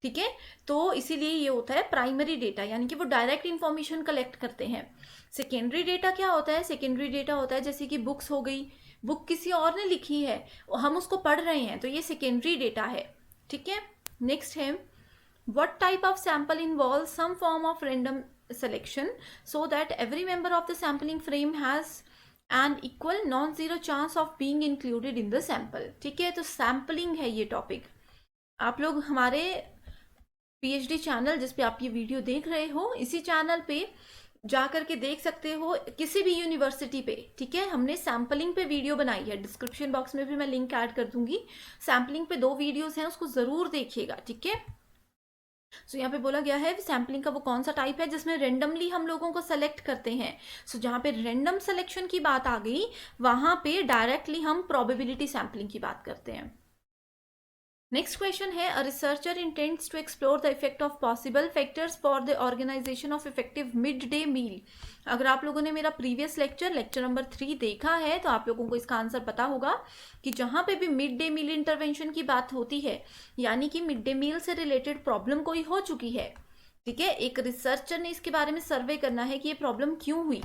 ठीक है, तो इसीलिए ये होता है प्राइमरी डेटा, यानी कि वो डायरेक्ट इंफॉर्मेशन कलेक्ट करते हैं. सेकेंडरी डेटा क्या होता है? सेकेंडरी डेटा होता है जैसे कि बुक्स हो गई, बुक किसी और ने लिखी है, हम उसको पढ़ रहे हैं, तो ये सेकेंडरी डेटा है, ठीक है। नेक्स्ट है, what type of sample involves some form of random selection so that every member of the sampling frame has an equal non-zero chance of being included in the sample, ठीक है। तो सैम्पलिंग है ये टॉपिक। आप लोग हमारे पीएचडी चैनल जिस पे आप ये वीडियो देख रहे हो, इसी चैनल पे जा करके देख सकते हो, किसी भी यूनिवर्सिटी पे, ठीक है। हमने सैम्पलिंग पे वीडियो बनाई है, डिस्क्रिप्शन बॉक्स में भी मैं लिंक ऐड कर दूंगी। सैम्पलिंग पे 2 वीडियोस हैं, उसको जरूर देखिएगा, ठीक है। सो यहाँ पे बोला गया है सैम्पलिंग का वो कौन सा टाइप है जिसमें रेंडमली हम लोगों को सेलेक्ट करते हैं। सो जहाँ पे रेंडम सिलेक्शन की बात आ गई, वहां पे डायरेक्टली हम प्रोबेबिलिटी सैम्पलिंग की बात करते हैं। नेक्स्ट क्वेश्चन है, a researcher intends to explore the effect of possible factors for the organisation of effective mid day meal. अगर आप लोगों ने मेरा प्रीवियस लेक्चर नंबर 3 देखा है तो आप लोगों को इसका आंसर पता होगा कि जहां पे भी मिड डे मील इंटरवेंशन की बात होती है, यानी कि मिड डे मील से रिलेटेड प्रॉब्लम कोई हो चुकी है, ठीक है, एक रिसर्चर ने इसके बारे में सर्वे करना है कि ये प्रॉब्लम क्यों हुई,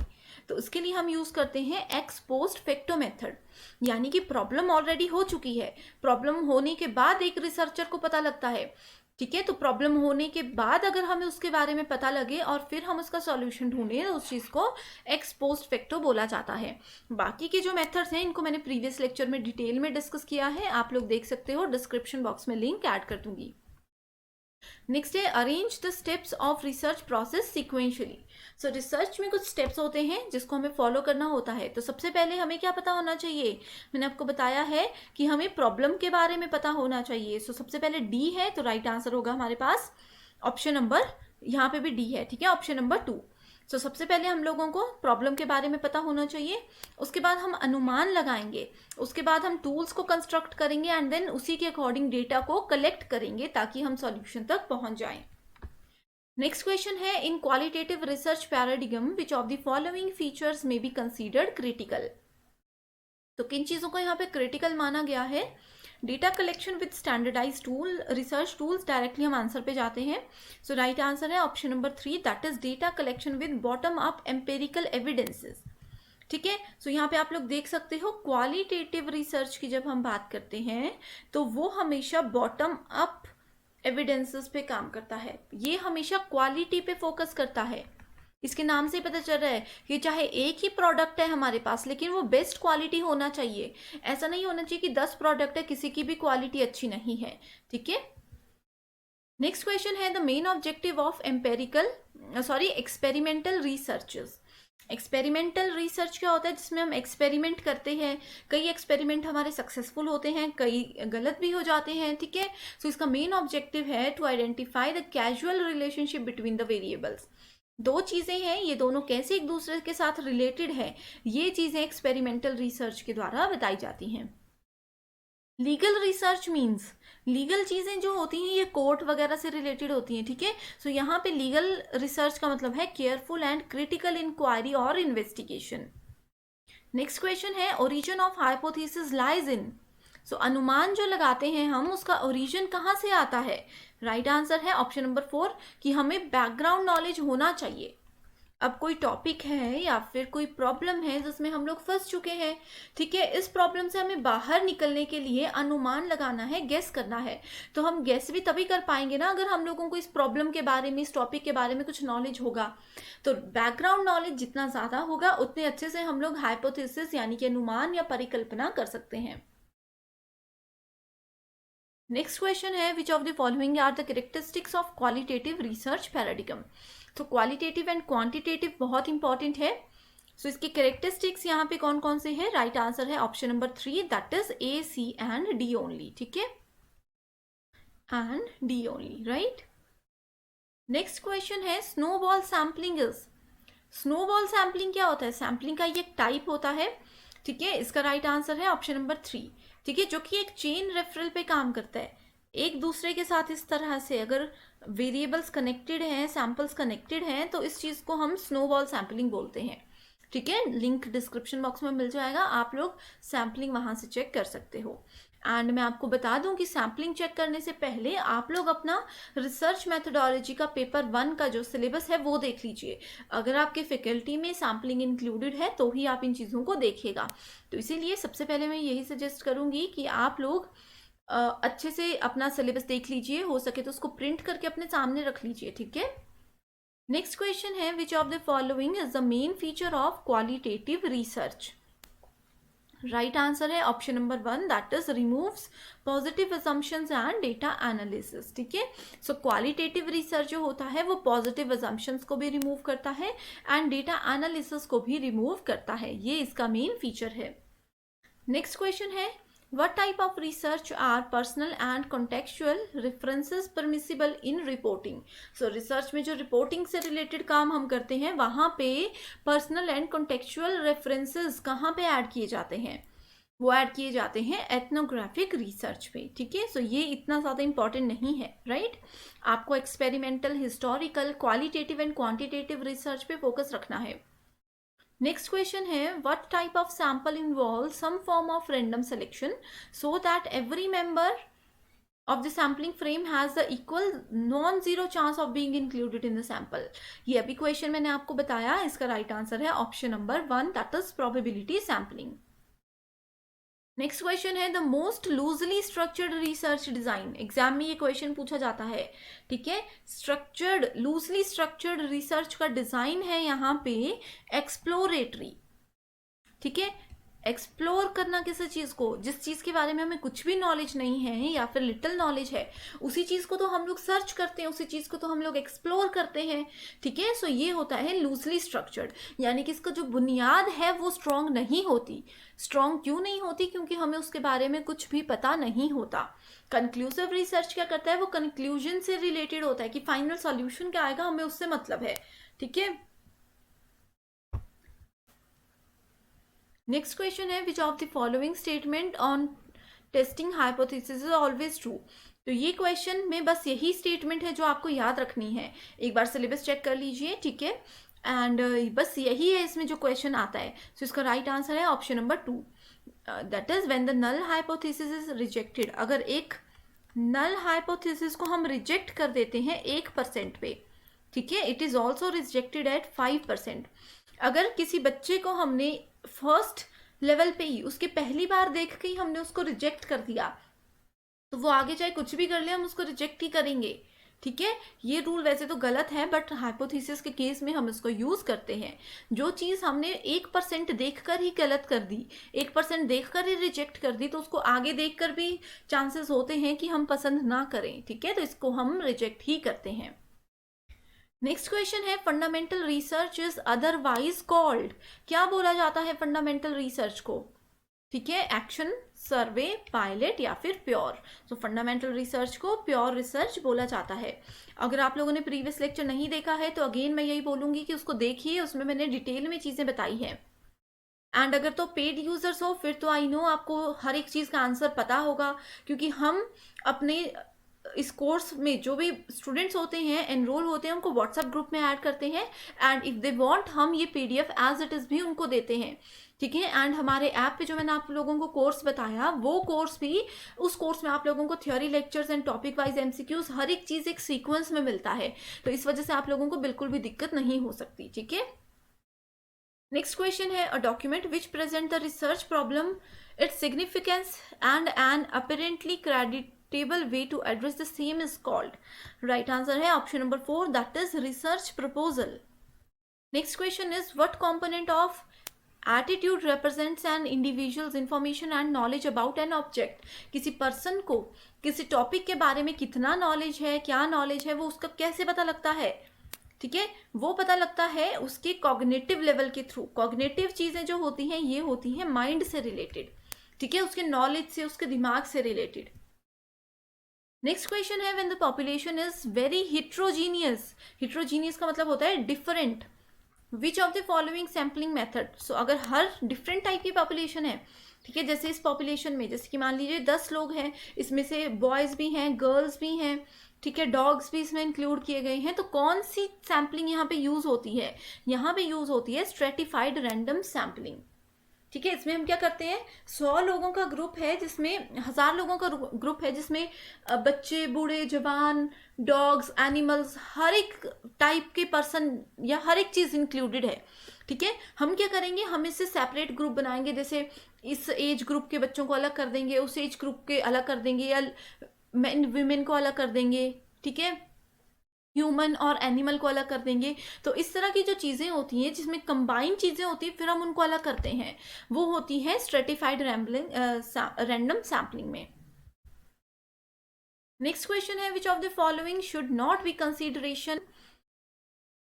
तो उसके लिए हम यूज करते हैं एक्स पोस्ट फैक्टो मेथड। यानी कि प्रॉब्लम ऑलरेडी हो चुकी है, प्रॉब्लम होने के बाद एक रिसर्चर को पता लगता है, ठीक है। तो प्रॉब्लम होने के बाद अगर हमें उसके बारे में पता लगे और फिर हम उसका सॉल्यूशन ढूंढें, उस चीज को एक्स पोस्ट फैक्टो बोला जाता है। बाकी के जो मेथड्स हैं इनको मैंने प्रीवियस लेक्चर में डिटेल में डिस्कस किया है, आप लोग देख सकते हो, डिस्क्रिप्शन बॉक्स में लिंक ऐड कर दूंगी। नेक्स्ट है, arrange the steps of research process sequentially. So research में कुछ स्टेप्स होते हैं जिसको हमें फॉलो करना होता है। तो सबसे पहले हमें क्या पता होना चाहिए? मैंने आपको बताया है कि हमें प्रॉब्लम के बारे में पता होना चाहिए। सो सबसे पहले डी है, तो राइट आंसर होगा हमारे पास ऑप्शन नंबर, यहाँ पे भी डी है, ठीक है, ऑप्शन नंबर 2। सो सबसे पहले हम लोगों को प्रॉब्लम के बारे में पता होना चाहिए, उसके बाद हम अनुमान लगाएंगे, उसके बाद हम टूल्स को कंस्ट्रक्ट करेंगे एंड देन उसी के अकॉर्डिंग डेटा को कलेक्ट करेंगे ताकि हम सॉल्यूशन तक पहुंच जाएं। नेक्स्ट क्वेश्चन है, इन qualitative research paradigm which of the following features में बी कंसीडर्ड क्रिटिकल। तो किन चीजों को यहाँ पे क्रिटिकल माना गया है? Data collection with standardise tool, research tools, directly हम आंसर पे जाते हैं। सो राइट आंसर है option number 3, that is data collection with bottom up empirical evidences, ठीक है। सो यहाँ पे आप लोग देख सकते हो, क्वालिटेटिव रिसर्च की जब हम बात करते हैं तो वो हमेशा बॉटम अप एविडेंसेस पे काम करता है, ये हमेशा क्वालिटी पे फोकस करता है। इसके नाम से पता चल रहा है कि चाहे एक ही प्रोडक्ट है हमारे पास, लेकिन वो बेस्ट क्वालिटी होना चाहिए। ऐसा नहीं होना चाहिए कि 10 प्रोडक्ट है, किसी की भी क्वालिटी अच्छी नहीं है, ठीक है। नेक्स्ट क्वेश्चन है, the main objective of experimental researches. Experimental research क्या होता है? जिसमें हम एक्सपेरिमेंट करते हैं, कई एक्सपेरिमेंट हमारे सक्सेसफुल होते हैं, कई गलत भी हो जाते हैं, ठीक है। सो इसका मेन ऑब्जेक्टिव है to identify the casual relationship between the variables. 2 चीजें हैं, ये दोनों कैसे एक दूसरे के साथ रिलेटेड है, ये चीजें एक्सपेरिमेंटल रिसर्च के द्वारा बताई जाती हैं। लीगल रिसर्च मीन्स, लीगल चीजें जो होती हैं ये कोर्ट वगैरह से रिलेटेड होती हैं, ठीक है। सो यहाँ पे लीगल रिसर्च का मतलब है केयरफुल एंड क्रिटिकल इंक्वायरी और इन्वेस्टिगेशन। नेक्स्ट क्वेश्चन है, origin of hypothesis lies in. So अनुमान जो लगाते हैं हम, उसका ओरिजिन कहाँ से आता है? राइट आंसर है ऑप्शन नंबर 4 कि हमें बैकग्राउंड नॉलेज होना चाहिए। अब कोई टॉपिक है या फिर कोई प्रॉब्लम है जिसमें हम लोग फंस चुके हैं, ठीक है, इस प्रॉब्लम से हमें बाहर निकलने के लिए अनुमान लगाना है, गेस करना है। तो हम गेस भी तभी कर पाएंगे ना अगर हम लोगों को इस प्रॉब्लम के बारे में, इस टॉपिक के बारे में कुछ नॉलेज होगा। तो बैकग्राउंड नॉलेज जितना ज्यादा होगा उतने अच्छे से हम लोग हाइपोथेसिस यानी कि अनुमान या परिकल्पना कर सकते हैं। नेक्स्ट क्वेश्चन है, which of the following are the characteristics of qualitative research paradigm. तो क्वालिटेटिव एंड क्वांटिटेटिव बहुत इंपॉर्टेंट है। सो इसके कैरेक्टरिस्टिक्स यहाँ पे कौन कौन से हैं? राइट आंसर है option number 3, that is A, C and D only, ठीक है, and D only, right. Next question है, snowball sampling is. Snowball sampling क्या होता है? सैम्पलिंग का ये टाइप होता है, ठीक है। इसका राइट आंसर है ऑप्शन नंबर 3, ठीक है, जो कि एक चेन रेफरल पे काम करता है, एक दूसरे के साथ इस तरह से अगर वेरिएबल्स कनेक्टेड हैं, सैंपल्स कनेक्टेड हैं, तो इस चीज को हम स्नोबॉल सैम्पलिंग बोलते हैं, ठीक है। लिंक डिस्क्रिप्शन बॉक्स में मिल जाएगा, आप लोग सैम्पलिंग वहां से चेक कर सकते हो। एंड मैं आपको बता दूं कि सैम्पलिंग चेक करने से पहले आप लोग अपना रिसर्च मेथोडोलॉजी का पेपर 1 का जो सिलेबस है वो देख लीजिए। अगर आपके फैकल्टी में सैम्पलिंग इंक्लूडेड है तो ही आप इन चीज़ों को देखिएगा। तो इसीलिए सबसे पहले मैं यही सजेस्ट करूंगी कि आप लोग अच्छे से अपना सिलेबस देख लीजिए, हो सके तो उसको प्रिंट करके अपने सामने रख लीजिए, ठीक है। नेक्स्ट क्वेश्चन है, which of the following is the main feature of qualitative research. Right answer है option number 1, that is removes positive assumptions and data analysis, ठीक है। सो क्वालिटेटिव रिसर्च जो होता है वो पॉजिटिव असम्पशंस को भी रिमूव करता है एंड डेटा एनालिसिस को भी रिमूव करता है, ये इसका मेन फीचर है। नेक्स्ट क्वेश्चन है, what type of research are personal and contextual references permissible in reporting। so research में जो reporting से related काम हम करते हैं वहाँ पे personal and contextual references कहाँ पे ऐड किए जाते हैं, वो ऐड किए जाते हैं एथनोग्राफिक रिसर्च पे, ठीक है। सो ये इतना ज़्यादा इंपॉर्टेंट नहीं है, राइट। आपको experimental, historical, qualitative and quantitative research पे फोकस रखना है। नेक्स्ट क्वेश्चन है, what type of sample involve some form of random selection so that every member of the sampling frame has the equal non-zero chance of being included in the sample। ये अभी क्वेश्चन मैंने आपको बताया, इसका राइट आंसर है option number 1, that is probability sampling. Next question है, the most loosely structured research design. Exam में ये क्वेश्चन पूछा जाता है, ठीक है। स्ट्रक्चर्ड, लूजली स्ट्रक्चर्ड रिसर्च का डिजाइन है यहाँ पे एक्सप्लोरेटरी, ठीक है। एक्सप्लोर करना किसी चीज़ को, जिस चीज़ के बारे में हमें कुछ भी नॉलेज नहीं है या फिर लिटिल नॉलेज है, उसी चीज़ को तो हम लोग सर्च करते हैं, उसी चीज़ को तो हम लोग एक्सप्लोर करते हैं, ठीक है। सो ये होता है लूजली स्ट्रक्चर्ड, यानी कि इसका जो बुनियाद है वो स्ट्रॉन्ग नहीं होती। स्ट्रॉन्ग क्यों नहीं होती? क्योंकि हमें उसके बारे में कुछ भी पता नहीं होता। कंक्लूसिव रिसर्च क्या करता है, वो कंक्लूजन से रिलेटेड होता है कि फाइनल सॉल्यूशन क्या आएगा, हमें उससे मतलब है, ठीक है। नेक्स्ट क्वेश्चन है, which of the following statement on testing hypothesis is always true. तो ये क्वेश्चन में बस यही स्टेटमेंट है जो आपको याद रखनी है। एक बार सिलेबस चेक कर लीजिए, ठीक है। एंड बस यही है इसमें जो क्वेश्चन आता है। सो इसका राइट आंसर है option number 2, that is when the null hypothesis is rejected. अगर एक नल हाइपोथेसिस को हम रिजेक्ट कर देते हैं 1% पे, ठीक है, it is also rejected at 5%। अगर किसी बच्चे को हमने फर्स्ट लेवल पे ही, उसके पहली बार देख के ही हमने उसको रिजेक्ट कर दिया, तो वो आगे चाहे कुछ भी कर ले हम उसको रिजेक्ट ही करेंगे, ठीक है। ये रूल वैसे तो गलत है, बट हाइपोथेसिस के केस में हम इसको यूज करते हैं। जो चीज़ हमने 1% देखकर ही गलत कर दी, 1% देखकर ही रिजेक्ट कर दी, तो उसको आगे देखकर भी चांसेस होते हैं कि हम पसंद ना करें, ठीक है। तो इसको हम रिजेक्ट ही करते हैं। नेक्स्ट क्वेश्चन है, fundamental research is otherwise called. क्या बोला जाता है फंडामेंटल रिसर्च को, ठीक है। एक्शन, सर्वे, पायलट या फिर प्योर। तो फंडामेंटल रिसर्च को प्योर रिसर्च बोला जाता है। अगर आप लोगों ने प्रीवियस लेक्चर नहीं देखा है तो अगेन मैं यही बोलूंगी कि उसको देखिए, उसमें मैंने डिटेल में चीज़ें बताई हैं। एंड अगर तो पेड यूजर्स हो फिर तो आई नो आपको हर एक चीज़ का आंसर पता होगा, क्योंकि हम अपने इस कोर्स में जो भी स्टूडेंट्स होते हैं, एनरोल होते हैं, उनको व्हाट्सएप ग्रुप में ऐड करते हैं एंड इफ़ दे वांट हम ये PDF एज इट इज़ भी उनको देते हैं, ठीक है। एंड हमारे ऐप पे जो मैंने आप लोगों को कोर्स बताया, वो कोर्स भी, उस कोर्स में आप लोगों को theory lectures and topic wise MCQs हर एक चीज़ एक सीक्वेंस में मिलता है, तो इस वजह से आप लोगों को बिल्कुल भी दिक्कत नहीं हो सकती, ठीक है। नेक्स्ट क्वेश्चन है, a document which present the research problem, its significance and an apparently creditable way to address the same is called। right answer है option number 4, that is research proposal। next question is, what component of attitude represents an individual's information and knowledge about an object। किसी पर्सन को किसी टॉपिक के बारे में कितना नॉलेज है, क्या नॉलेज है, वो उसका कैसे पता लगता है, ठीक है। वो पता लगता है उसके कॉग्निटिव लेवल के थ्रू। कॉग्निटिव चीजें जो होती हैं ये होती हैं माइंड से रिलेटेड, ठीक है, उसके नॉलेज से, उसके दिमाग से रिलेटेड। नेक्स्ट क्वेश्चन है, when the population is very heterogeneous. Heterogeneous का मतलब होता है different. Which of the following sampling method. So अगर हर डिफरेंट टाइप की पॉपुलेशन है, ठीक है, जैसे इस पॉपुलेशन में, जैसे कि मान लीजिए 10 लोग हैं, इसमें से बॉयज़ भी हैं, गर्ल्स भी हैं, ठीक है, डॉग्स भी इसमें इंक्लूड किए गए हैं, तो कौन सी सैम्पलिंग यहाँ पे यूज़ होती है? यहाँ पे यूज़ होती है स्ट्रेटिफाइड रैंडम सैम्पलिंग, ठीक है, इसमें हम क्या करते हैं, 100 लोगों का ग्रुप है जिसमें 1000 लोगों का ग्रुप है जिसमें बच्चे, बूढ़े, जवान, डॉग्स, एनिमल्स, हर एक टाइप के पर्सन या हर एक चीज़ इंक्लूडेड है। ठीक है, हम क्या करेंगे, हम इससे सेपरेट ग्रुप बनाएंगे, जैसे इस एज ग्रुप के बच्चों को अलग कर देंगे, उस एज ग्रुप के अलग कर देंगे, या मेन वीमेन को अलग कर देंगे। ठीक है, ह्यूमन और एनिमल को अलग कर देंगे। तो इस तरह की जो चीज़ें होती हैं जिसमें कंबाइंड चीज़ें होती हैं, फिर हम उनको अलग करते हैं, वो होती है स्ट्रेटिफाइड रैंडम सैम्पलिंग में। नेक्स्ट क्वेश्चन है, which of the following should not be consideration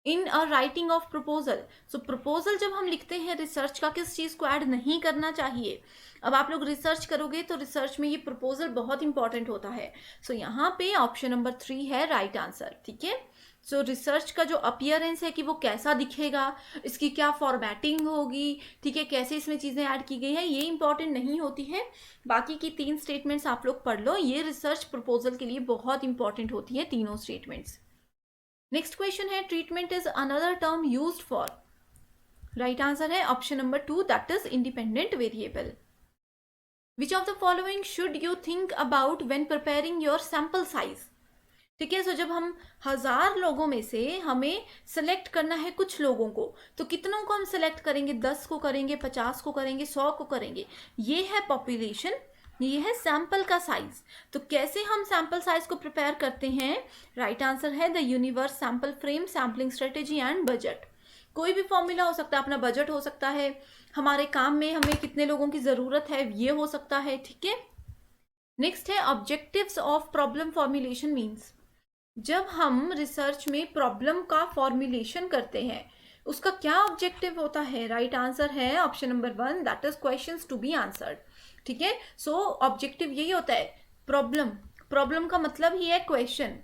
in a writing of proposal. So proposal जब हम लिखते हैं रिसर्च का, किस चीज़ को ऐड नहीं करना चाहिए। अब आप लोग रिसर्च करोगे तो रिसर्च में ये प्रपोजल बहुत इंपॉर्टेंट होता है। सो यहाँ पे ऑप्शन नंबर 3 है राइट आंसर। ठीक है, सो रिसर्च का जो अपीयरेंस है कि वो कैसा दिखेगा, इसकी क्या फॉर्मेटिंग होगी, ठीक है, कैसे इसमें चीज़ें ऐड की गई हैं, ये इंपॉर्टेंट नहीं होती है। बाकी की 3 स्टेटमेंट्स आप लोग पढ़ लो, ये रिसर्च प्रपोजल के लिए बहुत इंपॉर्टेंट होती है तीनों स्टेटमेंट्स। नेक्स्ट क्वेश्चन है, treatment is another term used for. Right answer है option number 2, that is independent variable. Which of the following should you think about when preparing your sample size. ठीक है, सो जब हम 1000 लोगों में से हमें सेलेक्ट करना है कुछ लोगों को, तो कितनों को हम सेलेक्ट करेंगे, 10 को करेंगे, 50 को करेंगे, 100 को करेंगे, ये है पॉपुलेशन, ये है सैंपल का साइज। तो कैसे हम सैंपल साइज को प्रिपेयर करते हैं, राइट आंसर है the universe sample frame sampling strategy and budget. कोई भी फॉर्मूला हो सकता है, अपना बजट हो सकता है, हमारे काम में हमें कितने लोगों की जरूरत है ये हो सकता है। ठीक है, नेक्स्ट है objectives of problem formulation means. जब हम रिसर्च में प्रॉब्लम का फॉर्मुलेशन करते हैं उसका क्या ऑब्जेक्टिव होता है, राइट आंसर है option number 1, that is questions to be answered. ठीक है, सो ऑब्जेक्टिव यही होता है, प्रॉब्लम का मतलब ही है क्वेश्चन।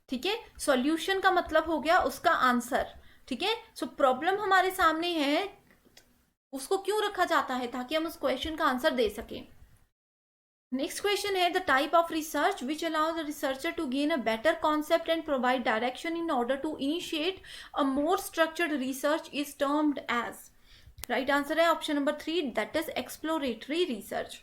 ठीक है, सॉल्यूशन का मतलब हो गया उसका आंसर। ठीक है, सो प्रॉब्लम हमारे सामने है, उसको क्यों रखा जाता है, ताकि हम उस क्वेश्चन का आंसर दे सकें। नेक्स्ट क्वेश्चन है, the type of research which allows the researcher to gain a better concept and provide direction in order to initiate a more structured research is termed as. Right answer है option number 3, that is exploratory research.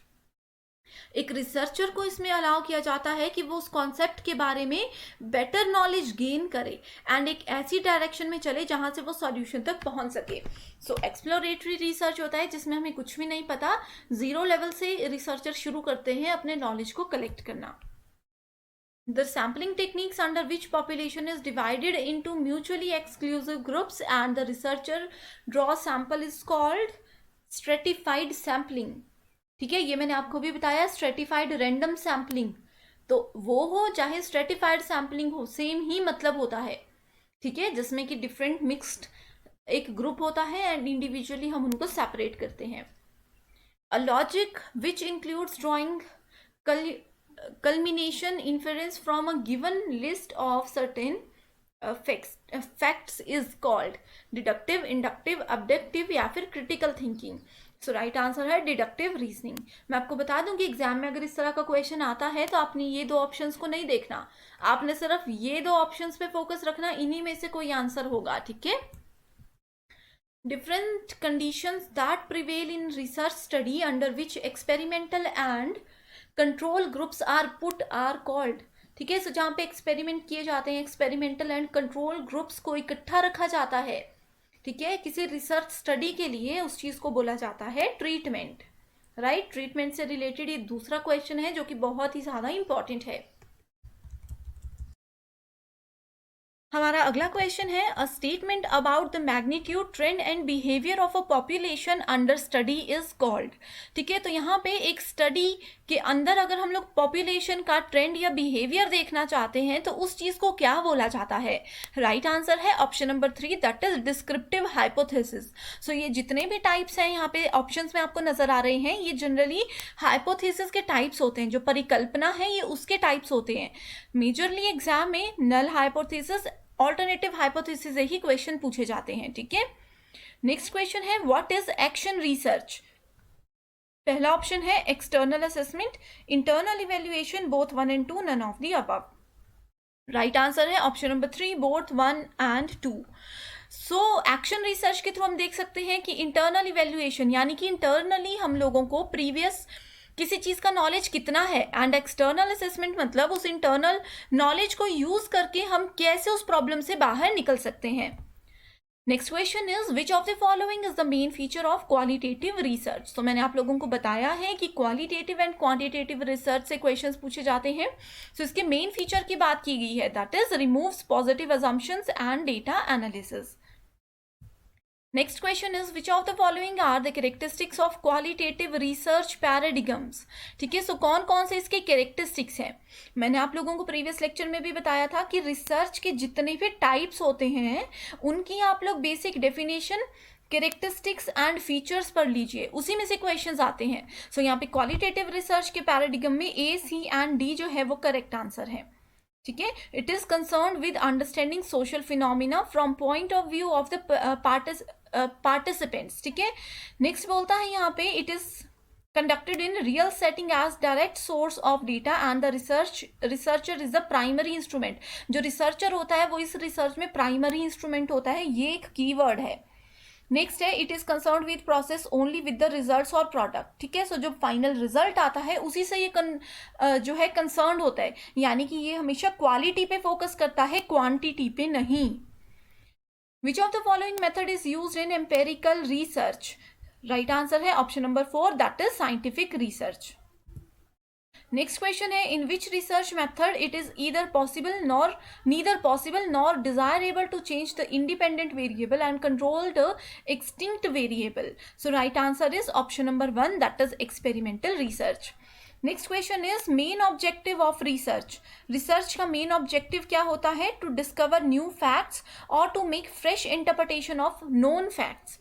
एक रिसर्चर को इसमें अलाउ किया जाता है कि वो उस कॉन्सेप्ट के बारे में बेटर नॉलेज गेन करे एंड एक ऐसी डायरेक्शन में चले जहां से वो सॉल्यूशन तक पहुंच सके। सो एक्सप्लोरेटरी रिसर्च होता है जिसमें हमें कुछ भी नहीं पता, 0 लेवल से रिसर्चर शुरू करते हैं अपने नॉलेज को कलेक्ट करना। The sampling techniques under which population is divided into mutually exclusive groups and the researcher draws sample is called stratified sampling। ठीक है, ये मैंने आपको भी बताया, स्ट्रेटिफाइड रैंडम सैम्पलिंग, तो वो हो चाहे स्ट्रेटिफाइड सैम्पलिंग हो, सेम ही मतलब होता है। ठीक है, जिसमें कि डिफरेंट मिक्स्ड एक ग्रुप होता है एंड इंडिविजुअली हम उनको सेपरेट करते हैं। A logic which includes drawing culmination inference from a given list of certain facts is called deductive, inductive, abductive या फिर critical thinking। सो राइट आंसर है डिडक्टिव रीजनिंग। मैं आपको बता दूं कि एग्जाम में अगर इस तरह का क्वेश्चन आता है तो आपने ये 2 ऑप्शंस को नहीं देखना, आपने सिर्फ ये 2 ऑप्शंस पे फोकस रखना, इन्हीं में से कोई आंसर होगा। ठीक है, different conditions that prevail in research study under which experimental and control groups are put are called. ठीक है, सो जहाँ पे एक्सपेरिमेंट किए जाते हैं, एक्सपेरिमेंटल एंड कंट्रोल ग्रुप्स को इकट्ठा रखा जाता है। ठीक है, किसी रिसर्च स्टडी के लिए उस चीज को बोला जाता है ट्रीटमेंट। राइट, ट्रीटमेंट से रिलेटेड ये दूसरा क्वेश्चन है जो कि बहुत ही ज्यादा इंपॉर्टेंट है। हमारा अगला क्वेश्चन है, a statement about the magnitude, trend and behaviour of a population under study is called. ठीक है, तो यहाँ पे एक स्टडी के अंदर अगर हम लोग पॉपुलेशन का ट्रेंड या बिहेवियर देखना चाहते हैं तो उस चीज को क्या बोला जाता है, राइट आंसर है option number 3, that is descriptive hypothesis. So ये जितने भी टाइप्स हैं यहाँ पे ऑप्शंस में आपको नजर आ रहे हैं, ये जनरली हाइपोथेसिस के टाइप्स होते हैं, जो परिकल्पना है ये उसके टाइप्स होते हैं। मेजरली एग्जाम में नल हाइपोथेसिस, ऑल्टरनेटिव हाइपोथेसिस ही क्वेश्चन पूछे जाते हैं। ठीक है, नेक्स्ट क्वेश्चन है, व्हाट इज एक्शन रिसर्च। पहला ऑप्शन है external assessment, internal evaluation, both 1 and 2, none of the above. Right answer है option number 3, both 1 and 2। So action research के थ्रू हम देख सकते हैं कि इंटरनल इवेल्युएशन, यानी कि इंटरनली हम लोगों को प्रीवियस किसी चीज़ का नॉलेज कितना है, एंड एक्सटर्नल असेसमेंट मतलब उस इंटरनल नॉलेज को यूज करके हम कैसे उस प्रॉब्लम से बाहर निकल सकते हैं। Next question is which of the following is the main feature of qualitative research. तो मैंने आप लोगों को बताया है कि क्वालिटेटिव एंड क्वांटिटेटिव रिसर्च से क्वेश्चंस पूछे जाते हैं। सो इसके मेन फीचर की बात की गई है, that is removes positive assumptions and data analysis. Next question is which of the following are the characteristics of qualitative research paradigms. ठीक है, सो कौन कौन से इसके कैरेक्टरिस्टिक्स हैं। मैंने आप लोगों को प्रीवियस लेक्चर में भी बताया था कि रिसर्च के जितने भी टाइप्स होते हैं उनकी आप लोग basic definition, characteristics and features पढ़ लीजिए, उसी में से क्वेश्चंस आते हैं। सो यहाँ पे क्वालिटेटिव रिसर्च के पैराडिगम में ए, सी एंड डी जो है वो करेक्ट आंसर है। ठीक है, it is concern with understanding social phenomena from point of view of the participants. ठीक है, नेक्स्ट बोलता है यहाँ पे it is conducted in real setting as direct source of data and the researcher is the primary instrument। जो रिसर्चर होता है वो इस रिसर्च में प्राइमरी इंस्ट्रूमेंट होता है, ये एक कीवर्ड है। नेक्स्ट है it is concern with process only with the results और प्रोडक्ट। ठीक है, सो जो फाइनल रिजल्ट आता है उसी से ये जो है कंसर्न होता है, यानी कि ये हमेशा क्वालिटी पे फोकस करता है, क्वांटिटी पे नहीं। Which of the following method is used in empirical research. Right answer है option number 4, that is scientific research. Next question है in which research method it is neither possible nor desirable to change the independent variable and control the extinct variable. So right answer is option number 1, that is experimental research. Next question is main objective of research. Research का मेन ऑब्जेक्टिव क्या होता है? टू डिस्कवर न्यू फैक्ट्स और to make fresh interpretation of known facts.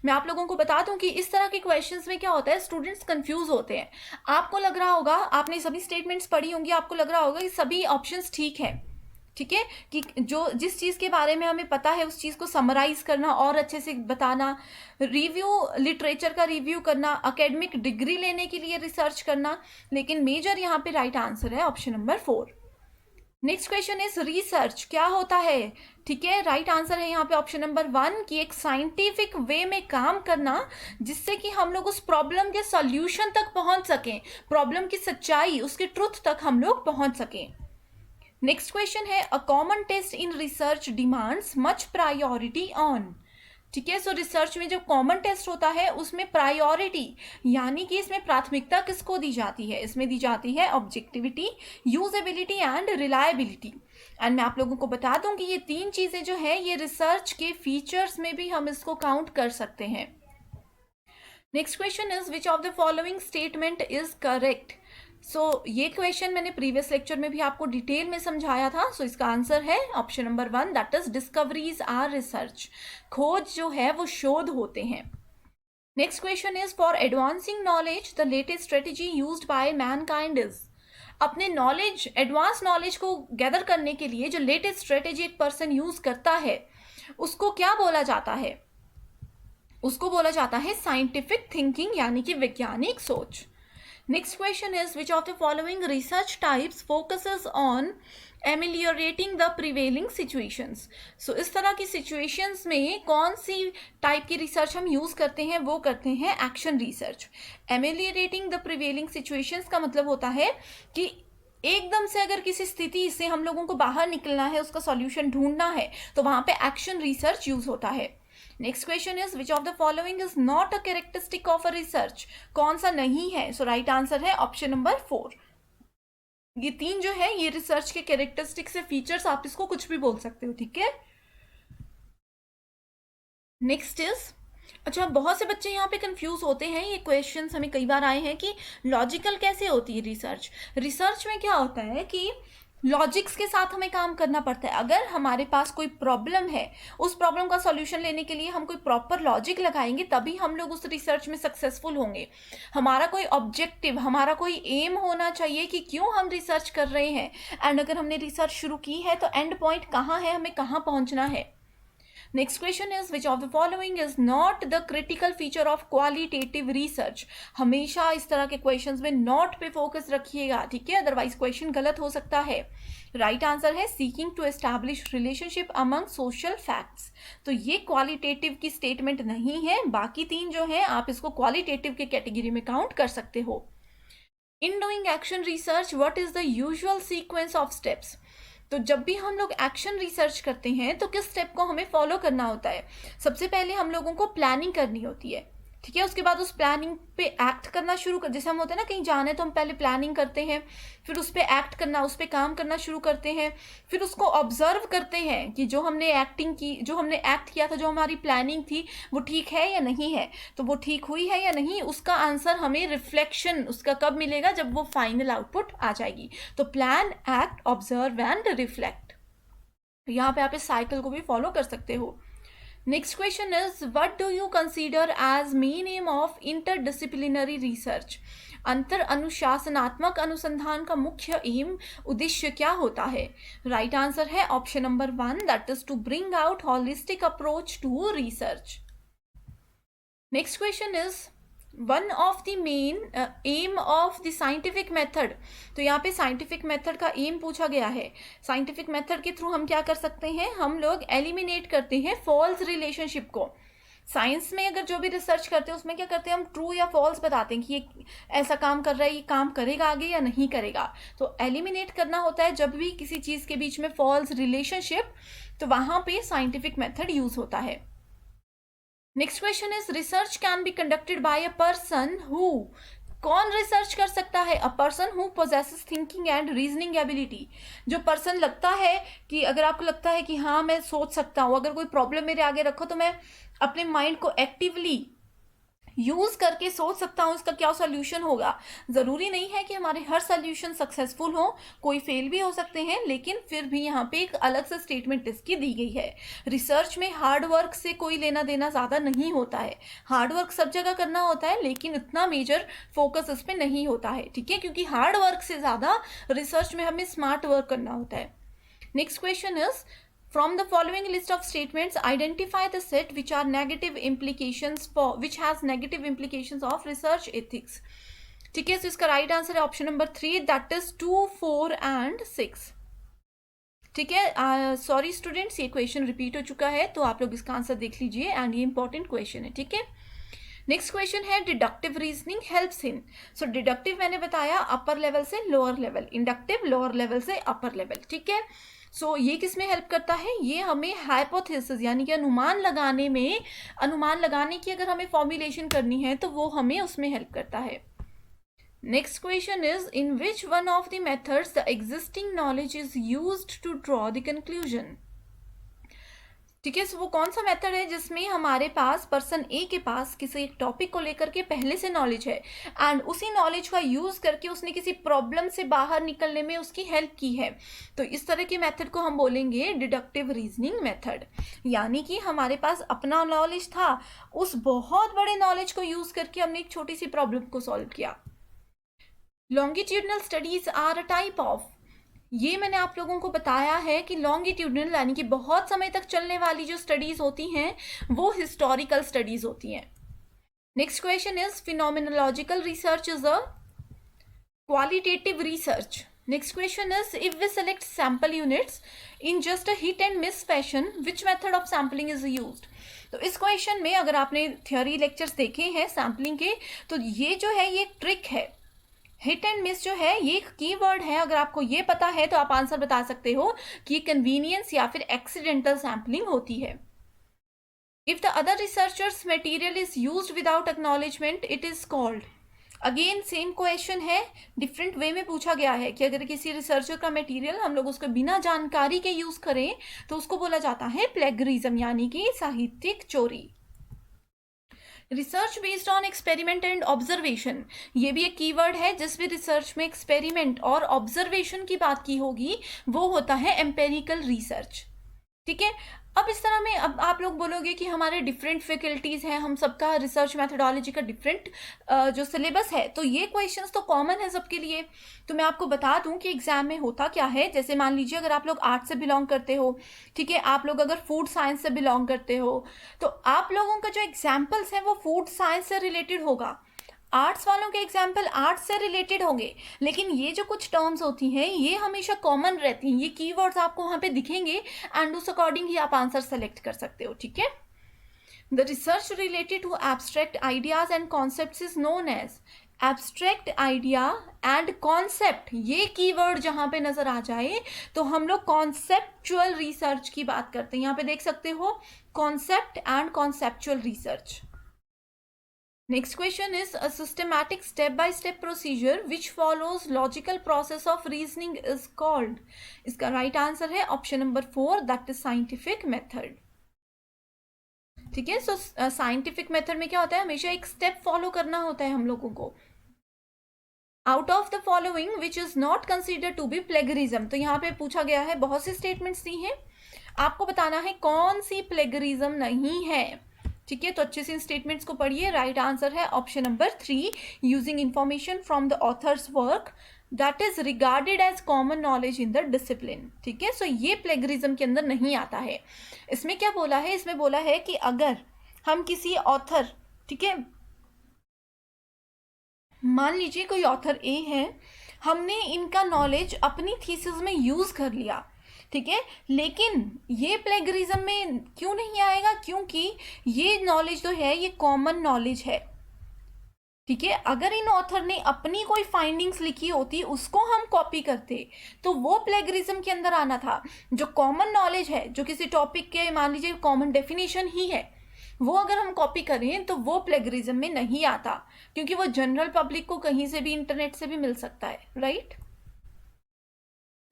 मैं आप लोगों को बता दूं कि इस तरह के क्वेश्चंस में क्या होता है, स्टूडेंट्स कंफ्यूज होते हैं। आपको लग रहा होगा, आपने सभी स्टेटमेंट्स पढ़ी होंगी, आपको लग रहा होगा कि सभी ऑप्शंस ठीक है। ठीक है, कि जो जिस चीज़ के बारे में हमें पता है उस चीज़ को समराइज करना और अच्छे से बताना, रिव्यू, लिटरेचर का रिव्यू करना, एकेडमिक डिग्री लेने के लिए रिसर्च करना, लेकिन मेजर यहाँ पे राइट आंसर है option number 4। Next question is research क्या होता है? ठीक है, राइट आंसर है यहाँ पे ऑप्शन नंबर 1 कि एक साइंटिफिक वे में काम करना जिससे कि हम लोग उस प्रॉब्लम के सॉल्यूशन तक पहुंच सकें, प्रॉब्लम की सच्चाई, उसके ट्रुथ तक हम लोग पहुंच सकें। नेक्स्ट क्वेश्चन है a common test in research demands much priority on. ठीक है, सो रिसर्च में जो कॉमन टेस्ट होता है उसमें प्रायोरिटी, यानी कि इसमें प्राथमिकता किसको दी जाती है? इसमें दी जाती है objectivity, usability and reliability. And मैं आप लोगों को बता दूं कि ये 3 चीजें जो है ये रिसर्च के फीचर्स में भी हम इसको काउंट कर सकते हैं। Next question is which of the following statement is correct. So ये क्वेश्चन मैंने प्रीवियस लेक्चर में भी आपको डिटेल में समझाया था। सो इसका आंसर है option number 1, that is discoveries are research. खोज जो है वो शोध होते हैं। Next question is for advancing knowledge the latest strategy used by mankind is. अपने नॉलेज, एडवांस नॉलेज को गैदर करने के लिए जो लेटेस्ट स्ट्रेटेजी एक पर्सन यूज करता है उसको क्या बोला जाता है? उसको बोला जाता है साइंटिफिक थिंकिंग, यानी कि वैज्ञानिक सोच। Next question is which of the following research types focuses on ameliorating the prevailing situations. So इस तरह की सिचुएशंस में कौन सी टाइप की रिसर्च हम यूज करते हैं? वो करते हैं action research. Ameliorating the prevailing situations का मतलब होता है कि एकदम से अगर किसी स्थिति से हम लोगों को बाहर निकलना है, उसका सॉल्यूशन ढूंढना है, तो वहां पे एक्शन रिसर्च यूज होता है। Next question is which of the following is not a characteristic of a research. कौन सा नहीं है? सो राइट आंसर है ऑप्शन नंबर 4। ये 3 जो है ये रिसर्च के कैरेक्टरिस्टिक्स से फीचर्स, आप इसको कुछ भी बोल सकते हो। ठीक है, नेक्स्ट इज, अच्छा बहुत से बच्चे यहाँ पे कंफ्यूज होते हैं, ये क्वेश्चंस हमें कई बार आए हैं कि लॉजिकल कैसे होती है रिसर्च। रिसर्च में क्या होता है कि लॉजिक्स के साथ हमें काम करना पड़ता है। अगर हमारे पास कोई प्रॉब्लम है, उस प्रॉब्लम का सॉल्यूशन लेने के लिए हम कोई प्रॉपर लॉजिक लगाएंगे, तभी हम लोग उस रिसर्च में सक्सेसफुल होंगे। हमारा कोई ऑब्जेक्टिव, हमारा कोई एम होना चाहिए कि क्यों हम रिसर्च कर रहे हैं, एंड अगर हमने रिसर्च शुरू की है तो एंड पॉइंट कहाँ है, हमें कहाँ पहुँचना है। Next question is which of the following is not the critical feature of qualitative research. हमेशा इस तरह के क्वेश्चंस में नॉट पे फोकस रखिएगा, ठीक है, अदरवाइज क्वेश्चन गलत हो सकता है। राइट आंसर है seeking to establish relationship among social facts. तो ये क्वालिटेटिव की स्टेटमेंट नहीं है, बाकी तीन जो है आप इसको क्वालिटेटिव के कैटेगरी में काउंट कर सकते हो। In doing action research what is the usual sequence of steps. तो जब भी हम लोग एक्शन रिसर्च करते हैं तो किस स्टेप को हमें फॉलो करना होता है। सबसे पहले हम लोगों को प्लानिंग करनी होती है, ठीक है, उसके बाद उस प्लानिंग पे एक्ट करना शुरू कर, जैसे हम होते हैं ना कहीं जाने तो हम पहले प्लानिंग करते हैं, फिर उस पर एक्ट करना, उस पर काम करना शुरू करते हैं, फिर उसको ऑब्जर्व करते हैं कि जो हमने एक्टिंग की, जो हमने एक्ट किया था, जो हमारी प्लानिंग थी वो ठीक है या नहीं है, तो वो ठीक हुई है या नहीं, उसका आंसर हमें रिफ्लेक्शन उसका कब मिलेगा, जब वो फाइनल आउटपुट आ जाएगी। तो plan, act, observe and reflect, यहाँ पे आप इस साइकिल को भी फॉलो कर सकते हो। Next question is what do you consider as main aim of interdisciplinary research. अंतर अनुशासनात्मक अनुसंधान का मुख्य एम, उद्देश्य क्या होता है। राइट आंसर है option number 1, that is to bring out holistic approach to research. Next question is one of the main aim of the scientific method. तो यहाँ पे साइंटिफिक मेथड का एम पूछा गया है। साइंटिफिक मेथड के थ्रू हम क्या कर सकते हैं, हम लोग एलिमिनेट करते हैं फॉल्स रिलेशनशिप को। साइंस में अगर जो भी रिसर्च करते हैं उसमें क्या करते हैं, हम ट्रू या फॉल्स बताते हैं कि ये ऐसा काम कर रहा है, ये काम करेगा आगे या नहीं करेगा। तो एलिमिनेट करना होता है जब भी किसी चीज़ के बीच में फॉल्स रिलेशनशिप, तो वहाँ पे साइंटिफिक मेथड यूज होता है। Next question is research can be conducted by a person who. कौन रिसर्च कर सकता है, a person who possesses thinking and reasoning ability. जो पर्सन लगता है कि अगर आपको लगता है कि हाँ मैं सोच सकता हूँ, अगर कोई प्रॉब्लम मेरे आगे रखो तो मैं अपने माइंड को एक्टिवली यूज करके सोच सकता हूँ इसका क्या सोल्यूशन होगा। जरूरी नहीं है कि हमारे हर सोल्यूशन सक्सेसफुल हो, कोई फेल भी हो सकते हैं, लेकिन फिर भी यहाँ पे एक अलग से स्टेटमेंट इसकी दी गई है। रिसर्च में हार्ड वर्क से कोई लेना देना ज़्यादा नहीं होता है। हार्ड वर्क सब जगह करना होता है लेकिन इतना मेजर फोकस इस पर नहीं होता है, ठीक है, क्योंकि हार्ड वर्क से ज़्यादा रिसर्च में हमें स्मार्ट वर्क करना होता है। Next question is from the following list of statements identify the set which are negative implications for which has negative implications of research ethics। ठीक है, तो इसका राइट आंसर है option number 3, that is 2, 4 and 6। ठीक है, सॉरी स्टूडेंट्स, ये क्वेश्चन रिपीट हो चुका है तो आप लोग इसका आंसर देख लीजिए एंड ये इंपॉर्टेंट क्वेश्चन है, ठीक है। नेक्स्ट क्वेश्चन है deductive reasoning helps in. So deductive मैंने बताया अपर लेवल से lower level, inductive lower level से अपर लेवल, ठीक है। सो ये किस में हेल्प करता है, ये हमें हाइपोथेसिस यानी कि अनुमान लगाने में, अनुमान लगाने की अगर हमें फॉर्मुलेशन करनी है तो वो हमें उसमें हेल्प करता है। Next question is in which one of the methods the existing knowledge is used to draw the conclusion. ठीक है, सो वो कौन सा मेथड है जिसमें हमारे पास पर्सन ए के पास किसी एक टॉपिक को लेकर के पहले से नॉलेज है एंड उसी नॉलेज का यूज करके उसने किसी प्रॉब्लम से बाहर निकलने में उसकी हेल्प की है। तो इस तरह के मेथड को हम बोलेंगे डिडक्टिव रीजनिंग मेथड। यानी कि हमारे पास अपना नॉलेज था, उस बहुत बड़े नॉलेज को यूज करके हमने एक छोटी सी प्रॉब्लम को सॉल्व किया। Longitudinal studies are a type of, ये मैंने आप लोगों को बताया है कि लॉन्गिट्यूडनल यानी कि बहुत समय तक चलने वाली जो स्टडीज होती हैं वो हिस्टोरिकल स्टडीज होती हैं। Next question is phenomenological research is a qualitative research. Next question is if we select sample units in just a hit and miss fashion which method of sampling is used. तो इस क्वेश्चन में अगर आपने थियोरी लेक्चर्स देखे हैं सैम्पलिंग के तो ये जो है ये एक ट्रिक है। हिट एंड मिस जो है ये एक कीवर्ड है, अगर आपको ये पता है तो आप आंसर बता सकते हो कि कन्वीनियंस या फिर एक्सीडेंटल सैम्पलिंग होती है। If the other researchers material is used without acknowledgement it is called. Again same question है, डिफरेंट वे में पूछा गया है कि अगर किसी रिसर्चर का मटेरियल हम लोग उसको बिना जानकारी के यूज करें तो उसको बोला जाता है प्लेगरिज्म यानी कि साहित्यिक चोरी। Research based on experiment and observation, ये भी एक कीवर्ड है। जिस भी रिसर्च में एक्सपेरिमेंट और ऑब्जर्वेशन की बात की होगी वो होता है एम्पेरिकल रिसर्च। ठीक है, अब इस तरह में अब आप लोग बोलोगे कि हमारे डिफरेंट फैकल्टीज़ हैं, हम सबका रिसर्च मैथडोलॉजी का डिफरेंट जो सिलेबस है, तो ये क्वेश्चंस तो कॉमन है सबके लिए। तो मैं आपको बता दूं कि एग्जाम में होता क्या है। जैसे मान लीजिए अगर आप लोग आर्ट से बिलोंग करते हो, ठीक है, आप लोग अगर फूड साइंस से बिलोंग करते हो, तो आप लोगों का जो एग्जाम्पल्स है वो फूड साइंस से रिलेटेड होगा। आर्ट्स वालों के एग्जाम्पल आर्ट्स से रिलेटेड होंगे, लेकिन ये जो कुछ टर्म्स होती हैं ये हमेशा कॉमन रहती हैं, ये कीवर्ड्स आपको वहाँ पे दिखेंगे एंड उस अकॉर्डिंग ही आप आंसर सेलेक्ट कर सकते हो, ठीक है। The research related to abstract ideas and concepts is known as abstract idea and concept. ये कीवर्ड जहाँ पे नजर आ जाए तो हम लोग कॉन्सेप्चुअल रिसर्च की बात करते हैं। यहाँ पे देख सकते हो concept and conceptual research. Next question is a systematic step-by-step procedure which follows logical process of reasoning is called. इसका right answer है option number 4, that is scientific method. ठीक है, so scientific method में क्या होता है, हमेशा एक step follow करना होता है हम लोगों को। Out of the following which is not considered to be plagiarism, तो यहाँ पे पूछा गया है, बहुत सी statements दी हैं, आपको बताना है कौन सी plagiarism नहीं है। ठीक है, तो अच्छे से इन स्टेटमेंट्स को पढ़िए। राइट आंसर है option number 3, using information from the author's work that is regarded as common knowledge in the discipline. ठीक है, सो ये प्लेगरिज्म के अंदर नहीं आता है। इसमें क्या बोला है, इसमें बोला है कि अगर हम किसी ऑथर, ठीक है, मान लीजिए कोई ऑथर ए है, हमने इनका नॉलेज अपनी थीसिस में यूज कर लिया, ठीक है, लेकिन ये प्लेगरिज्म में क्यों नहीं आएगा, क्योंकि ये नॉलेज जो है ये कॉमन नॉलेज है। ठीक है, अगर इन ऑथर ने अपनी कोई फाइंडिंग्स लिखी होती उसको हम कॉपी करते तो वो प्लेगरिज्म के अंदर आना था। जो कॉमन नॉलेज है, जो किसी टॉपिक के मान लीजिए कॉमन डेफिनेशन ही है, वो अगर हम कॉपी करें तो वो प्लेगरिज्म में नहीं आता, क्योंकि वो जनरल पब्लिक को कहीं से भी इंटरनेट से भी मिल सकता है, राइट।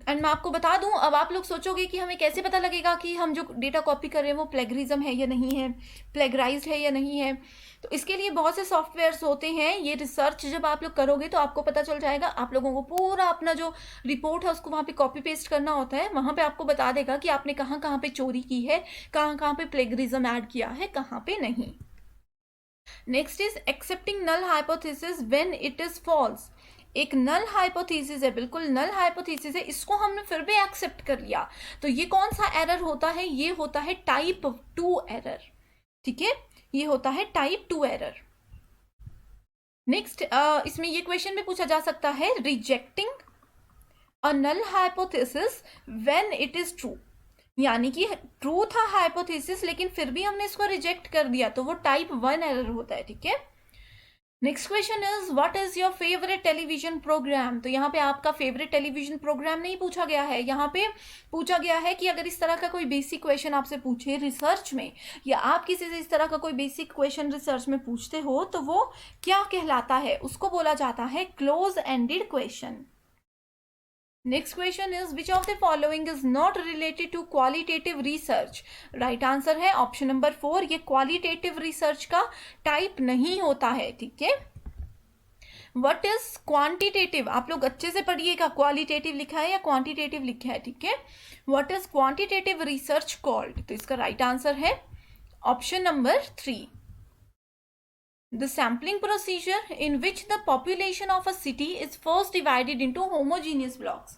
एंड मैं आपको बता दूं, अब आप लोग सोचोगे कि हमें कैसे पता लगेगा कि हम जो डेटा कॉपी कर रहे हैं वो प्लेगरिज्म है या नहीं है, प्लेगराइज्ड है या नहीं है। तो इसके लिए बहुत से सॉफ्टवेयर्स होते हैं। ये रिसर्च जब आप लोग करोगे तो आपको पता चल जाएगा। आप लोगों को पूरा अपना जो रिपोर्ट है उसको वहाँ पे कॉपी पेस्ट करना होता है, वहाँ पे आपको बता देगा कि आपने कहाँ कहाँ पे चोरी की है, कहाँ कहाँ पे प्लेगरिज्म ऐड किया है, कहाँ पे नहीं। Next is accepting null hypothesis when it is false. एक नल हाइपोथेसिस है, बिल्कुल नल हाइपोथेसिस है, इसको हमने फिर भी एक्सेप्ट कर लिया, तो ये कौन सा एरर होता है, ये होता है टाइप 2 एरर। ठीक है, ये होता है टाइप 2 एरर। नेक्स्ट, इसमें ये क्वेश्चन भी पूछा जा सकता है, rejecting a null hypothesis when it is true, यानी कि ट्रू था हाइपोथेसिस लेकिन फिर भी हमने इसको रिजेक्ट कर दिया, तो वो टाइप 1 एरर होता है। ठीक है, next question is what is your favourite television programme. तो यहाँ पे आपका फेवरेट टेलीविजन प्रोग्राम नहीं पूछा गया है, यहाँ पे पूछा गया है कि अगर इस तरह का कोई बेसिक क्वेश्चन आपसे पूछे रिसर्च में, या आप किसी से इस तरह का कोई बेसिक क्वेश्चन रिसर्च में पूछते हो, तो वो क्या कहलाता है, उसको बोला जाता है close ended question. Next question is which of the following is not related to qualitative research. Right answer है ऑप्शन नंबर 4, ये क्वालिटेटिव रिसर्च का टाइप नहीं होता है। ठीक है, व्हाट इज क्वांटिटेटिव, आप लोग अच्छे से पढ़िएगा, क्वालिटेटिव लिखा है या क्वांटिटेटिव लिखा है। ठीक है, what is quantitative research called, तो इसका राइट आंसर है option number 3, the sampling procedure in which the population of a city is first divided into homogeneous blocks।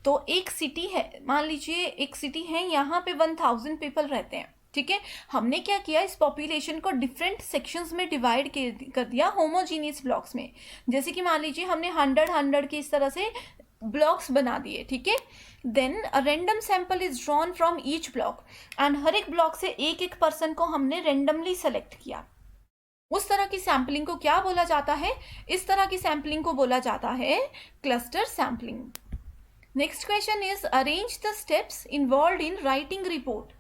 तो एक सिटी है, मान लीजिए एक सिटी है, यहाँ पे 1000 पीपल रहते हैं। ठीक है, हमने क्या किया, इस पॉपुलेशन को डिफरेंट सेक्शंस में डिवाइड कर दिया होमोजीनियस ब्लॉक्स में। जैसे कि मान लीजिए हमने 100 के इस तरह से ब्लॉक्स बना दिए। ठीक है, then a random sample is drawn from each block and हर एक ब्लॉक से एक एक पर्सन को हमने रेंडमली सेलेक्ट किया। उस तरह की सैम्पलिंग को क्या बोला जाता है, इस तरह की सैम्पलिंग को बोला जाता है cluster sampling. Next question is arrange the steps involve in writing report.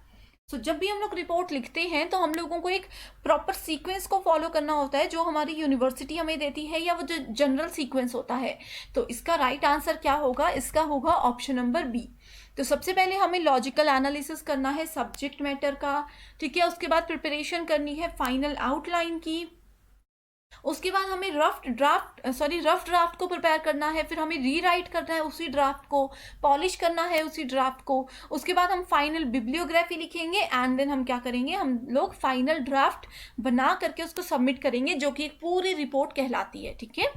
So जब भी हम लोग रिपोर्ट लिखते हैं तो हम लोगों को एक प्रॉपर सीक्वेंस को फॉलो करना होता है, जो हमारी यूनिवर्सिटी हमें देती है, या वो जो जनरल सीक्वेंस होता है। तो इसका राइट आंसर क्या होगा, इसका होगा ऑप्शन नंबर बी। तो सबसे पहले हमें लॉजिकल एनालिसिस करना है सब्जेक्ट मैटर का। ठीक है, उसके बाद प्रिपरेशन करनी है फाइनल आउटलाइन की, उसके बाद हमें रफ ड्राफ्ट को प्रिपेयर करना है, फिर हमें रीराइट करना है उसी ड्राफ्ट को, पॉलिश करना है उसी ड्राफ्ट को, उसके बाद हम फाइनल बिब्लियोग्राफी लिखेंगे एंड देन हम क्या करेंगे, हम लोग फाइनल ड्राफ्ट बना करके उसको सबमिट करेंगे, जो कि एक पूरी रिपोर्ट कहलाती है। ठीक है,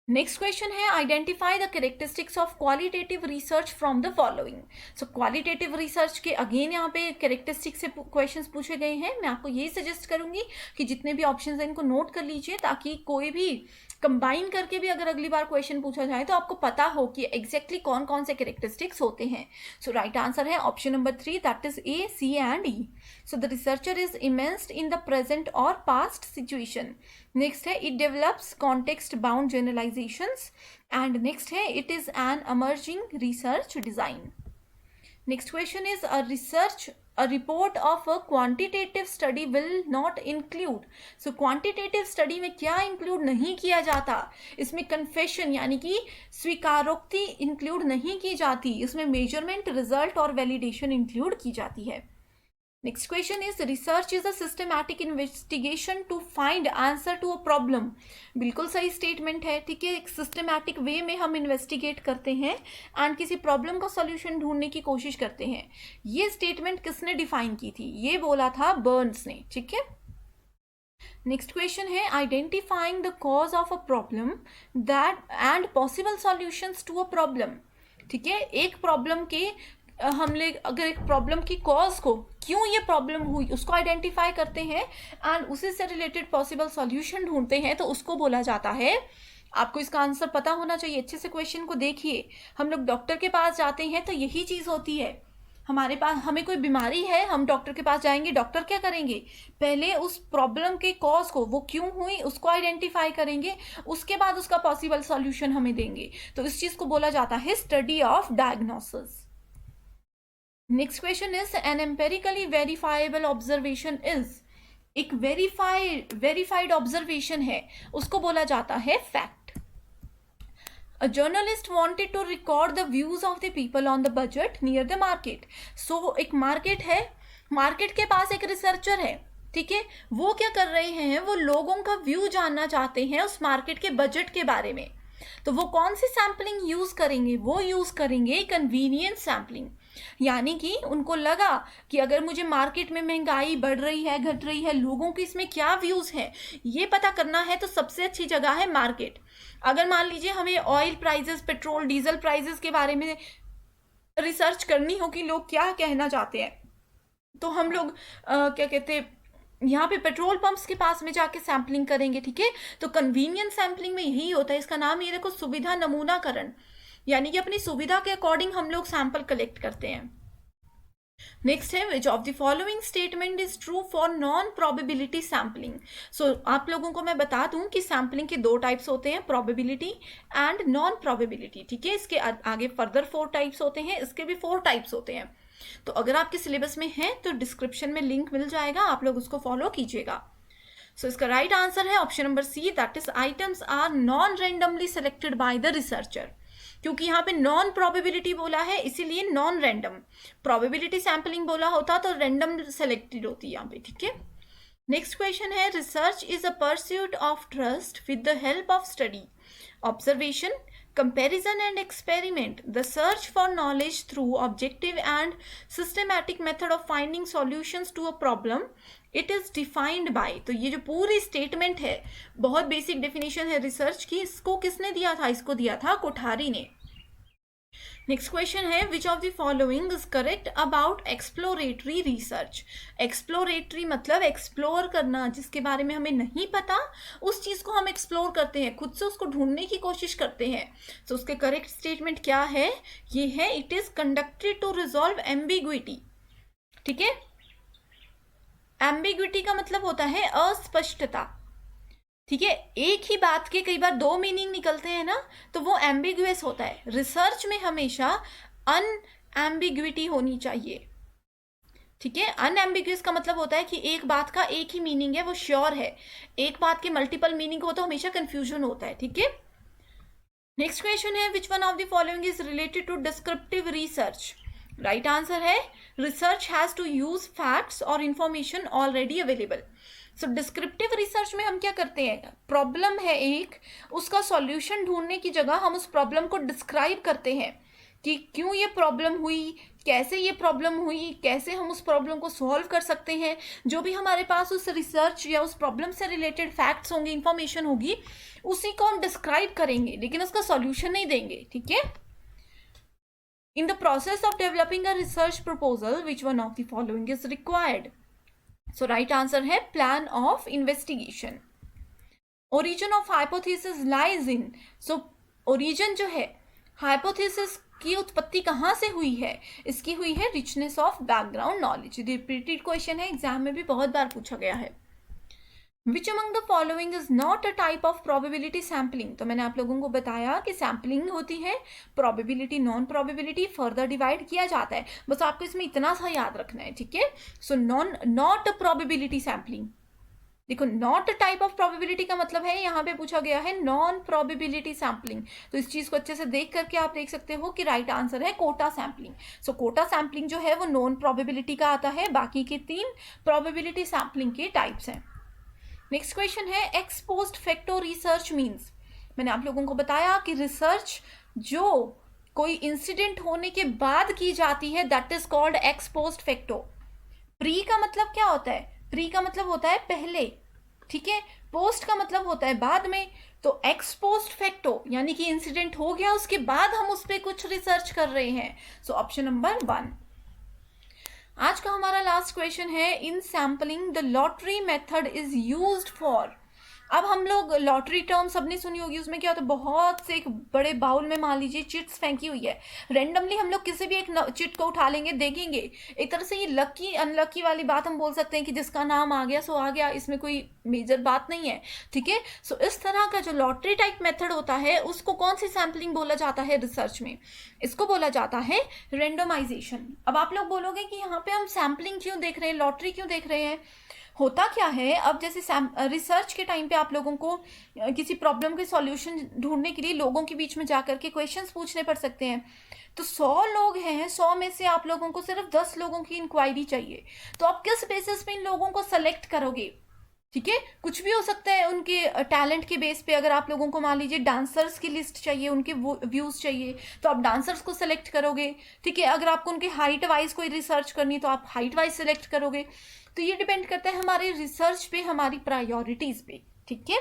नेक्स्ट क्वेश्चन है identify the characteristics of qualitative research from the following. So qualitative research के अगेन यहाँ पे कैरेक्टरिस्टिक्स से क्वेश्चंस पूछे गए हैं। मैं आपको यही सजेस्ट करूंगी कि जितने भी ऑप्शंस हैं इनको नोट कर लीजिए, ताकि कोई भी कंबाइन करके भी अगर अगली बार क्वेश्चन पूछा जाए तो आपको पता हो कि एग्जैक्टली कौन कौन से कैरेक्टरिस्टिक्स होते हैं। सो राइट आंसर है option number 3, that is A, C and E. So the researcher is immersed in the present और पास्ट सिचुएशन। नेक्स्ट है it develops context bound generalizations, and next है it is an emerging research design. Next question is a report of a quantitative study will not include। so quantitative study में क्या include नहीं किया जाता, इसमें confession यानी कि स्वीकारोक्ति include नहीं की जाती, इसमें measurement, result और validation include की जाती है। Next question is research is a systematic investigation to find answer to a problem. बिल्कुल सही स्टेटमेंट है। ठीक है, एक सिस्टमैटिक वे में हम इन्वेस्टिगेट करते हैं एंड किसी प्रॉब्लम का सॉल्यूशन ढूंढने की कोशिश करते हैं। ये स्टेटमेंट किसने डिफाइन की थी, ये बोला था बर्न्स ने। ठीक है, नेक्स्ट क्वेश्चन है identifying the cause of a problem that and possible solutions to a problem. ठीक है, एक प्रॉब्लम के हम लोग अगर एक प्रॉब्लम की कॉज को, क्यों ये प्रॉब्लम हुई, उसको आइडेंटिफाई करते हैं एंड उसी से रिलेटेड पॉसिबल सॉल्यूशन ढूंढते हैं, तो उसको बोला जाता है। आपको इसका आंसर पता होना चाहिए, अच्छे से क्वेश्चन को देखिए। हम लोग डॉक्टर के पास जाते हैं तो यही चीज़ होती है, हमारे पास हमें कोई बीमारी है, हम डॉक्टर के पास जाएंगे, डॉक्टर क्या करेंगे, पहले उस प्रॉब्लम के कॉज को, वो क्यों हुई उसको आइडेंटिफाई करेंगे, उसके बाद उसका पॉसिबल सॉल्यूशन हमें देंगे। तो इस चीज़ को बोला जाता है study of diagnosis. Next question is an empirically verifiable observation is. एक वेरीफाइड ऑब्जर्वेशन है, उसको बोला जाता है fact. A journalist wanted to record the views of the people on the budget near the market। So एक मार्केट है, मार्केट के पास एक रिसर्चर है। ठीक है, वो क्या कर रहे हैं, वो लोगों का व्यू जानना चाहते हैं उस मार्केट के बजट के बारे में। तो वो कौन सी सैम्पलिंग यूज करेंगे, वो यूज करेंगे कन्वीनियंस सैम्पलिंग। यानी कि उनको लगा कि अगर मुझे मार्केट में महंगाई बढ़ रही है, घट रही है, लोगों के इसमें क्या व्यूज है, ये पता करना है, तो सबसे अच्छी जगह है मार्केट। अगर मान लीजिए हमें oil prices, petrol diesel prices के बारे में रिसर्च करनी हो कि लोग क्या कहना चाहते हैं, तो हम लोग क्या कहते हैं, यहाँ पे पेट्रोल पंप्स के पास में जाके सैम्पलिंग करेंगे। ठीक है, तो कन्वीनियंस सैम्पलिंग में यही होता है, इसका नाम ये देखो, सुविधा नमूनाकरण, यानी कि अपनी सुविधा के अकॉर्डिंग हम लोग सैंपल कलेक्ट करते हैं। नेक्स्ट है which of the following statement is true for non probability sampling. So आप लोगों को मैं बता दूं कि सैम्पलिंग के 2 टाइप्स होते हैं, प्रोबेबिलिटी एंड नॉन प्रोबेबिलिटी। ठीक है, इसके आगे फर्दर 4 टाइप्स होते हैं, इसके भी 4 टाइप्स होते हैं। तो अगर आपके सिलेबस में है तो डिस्क्रिप्शन में लिंक मिल जाएगा, आप लोग उसको फॉलो कीजिएगा। सो इसका राइट आंसर है option number C, that is items are non randomly selected by the researcher. क्योंकि यहाँ पे नॉन प्रोबेबिलिटी बोला है, इसीलिए नॉन रैंडम। प्रोबेबिलिटी सैम्पलिंग बोला होता तो रैंडम सेलेक्टेड होती यहाँ पे। ठीक है, नेक्स्ट क्वेश्चन है research is a pursuit of trust with the help of study, observation, comparison and experiment, the search for knowledge through objective and systematic method of finding solutions to a problem, it is defined by। तो ये जो पूरी स्टेटमेंट है, बहुत बेसिक डेफिनेशन है रिसर्च की, इसको किसने दिया था, इसको दिया था कोठारी ने। नेक्स्ट क्वेश्चन है which of the following is correct about exploratory research. Exploratory मतलब एक्सप्लोर करना, जिसके बारे में हमें नहीं पता उस चीज को हम एक्सप्लोर करते हैं, खुद से उसको ढूंढने की कोशिश करते हैं। तो उसके करेक्ट स्टेटमेंट क्या है, ये है it is conducted to resolve ambiguity. ठीक है, एम्बिग्विटी का मतलब होता है अस्पष्टता। ठीक है, एक ही बात के कई बार 2 मीनिंग निकलते हैं ना, तो वो एम्बिगुअस होता है। रिसर्च में हमेशा अनएम्बिग्विटी होनी चाहिए। ठीक है, अनएम्बिगुअस का मतलब होता है कि एक बात का एक ही मीनिंग है, वो श्योर है। एक बात के मल्टीपल मीनिंग हो तो हमेशा कंफ्यूजन होता है। ठीक है, नेक्स्ट क्वेश्चन है which one of the following is related to descriptive research. Right answer है research has to use facts और information already available. So descriptive research में हम क्या करते हैं, प्रॉब्लम है एक, उसका सॉल्यूशन ढूंढने की जगह हम उस प्रॉब्लम को डिस्क्राइब करते हैं कि क्यों ये प्रॉब्लम हुई, कैसे ये प्रॉब्लम हुई, कैसे हम उस प्रॉब्लम को सॉल्व कर सकते हैं। जो भी हमारे पास उस रिसर्च या उस प्रॉब्लम से रिलेटेड फैक्ट्स होंगे, इंफॉर्मेशन होगी, उसी को हम डिस्क्राइब करेंगे, लेकिन उसका सॉल्यूशन नहीं देंगे। ठीक है। In the process of developing a research proposal, which one of the following is required? So right answer है plan of investigation. Origin of hypothesis lies in, so origin जो है hypothesis की उत्पत्ति कहाँ से हुई है, इसकी हुई है richness of background knowledge। Repeated question है, एग्जाम में भी बहुत बार पूछा गया है। Which among the following is not a type of probability sampling? तो मैंने आप लोगों को बताया कि सैम्पलिंग होती है probability, non probability, further divide किया जाता है, बस आपको इसमें इतना सा याद रखना है। ठीक है। सो नॉट probability sampling, देखो नॉट टाइप ऑफ प्रोबेबिलिटी का मतलब है यहाँ पे पूछा गया है नॉन प्रोबेबिलिटी सैम्पलिंग। तो इस चीज को अच्छे से देख करके आप देख सकते हो कि राइट आंसर है कोटा सैम्पलिंग। सो कोटा सैम्पलिंग जो है वो नॉन प्रोबेबिलिटी का आता है, बाकी के 3 प्रोबेबिलिटी सैम्पलिंग के टाइप्स हैं। नेक्स्ट क्वेश्चन है x post facto research means. मैंने आप लोगों को बताया कि रिसर्च जो कोई इंसिडेंट होने के बाद की जाती है that is called x post facto. Pre का मतलब क्या होता है, प्री का मतलब होता है पहले, ठीक है, पोस्ट का मतलब होता है बाद में। तो एक्स पोस्ट फैक्टो यानी कि इंसिडेंट हो गया, उसके बाद हम उस पर कुछ रिसर्च कर रहे हैं। So option number 1। आज का हमारा लास्ट क्वेश्चन है in sampling the lottery method is used for. अब हम लोग लॉटरी टर्म सबने सुनी होगी, उसमें क्या होता है, बहुत से एक बड़े बाउल में मान लीजिए चिट्स फेंकी हुई है, रेंडमली हम लोग किसी भी एक चिट को उठा लेंगे, देखेंगे, एक तरह से ये लकी अनलकी वाली बात हम बोल सकते हैं कि जिसका नाम आ गया सो आ गया, इसमें कोई मेजर बात नहीं है। ठीक है। सो इस तरह का जो लॉटरी टाइप मेथड होता है उसको कौन सी सैम्पलिंग बोला जाता है रिसर्च में, इसको बोला जाता है रेंडमाइजेशन। अब आप लोग बोलोगे कि यहाँ पे हम सैम्पलिंग क्यों देख रहे हैं, लॉटरी क्यों देख रहे हैं। होता क्या है, अब जैसे रिसर्च के टाइम पे आप लोगों को किसी प्रॉब्लम के सॉल्यूशन ढूंढने के लिए लोगों के बीच में जाकर के क्वेश्चंस पूछने पड़ सकते हैं। तो 100 लोग हैं, 100 में से आप लोगों को सिर्फ 10 लोगों की इंक्वायरी चाहिए, तो आप किस बेसिस पे इन लोगों को सेलेक्ट करोगे। ठीक है, कुछ भी हो सकता है उनके टैलेंट के बेस पे। अगर आप लोगों को मान लीजिए डांसर्स की लिस्ट चाहिए, उनके व्यूज चाहिए, तो आप डांसर्स को सेलेक्ट करोगे। ठीक है, अगर आपको उनके हाइट वाइज कोई रिसर्च करनी तो आप हाइट वाइज सेलेक्ट करोगे। तो ये डिपेंड करता है हमारे रिसर्च पे, हमारी प्रायोरिटीज पे। ठीक है।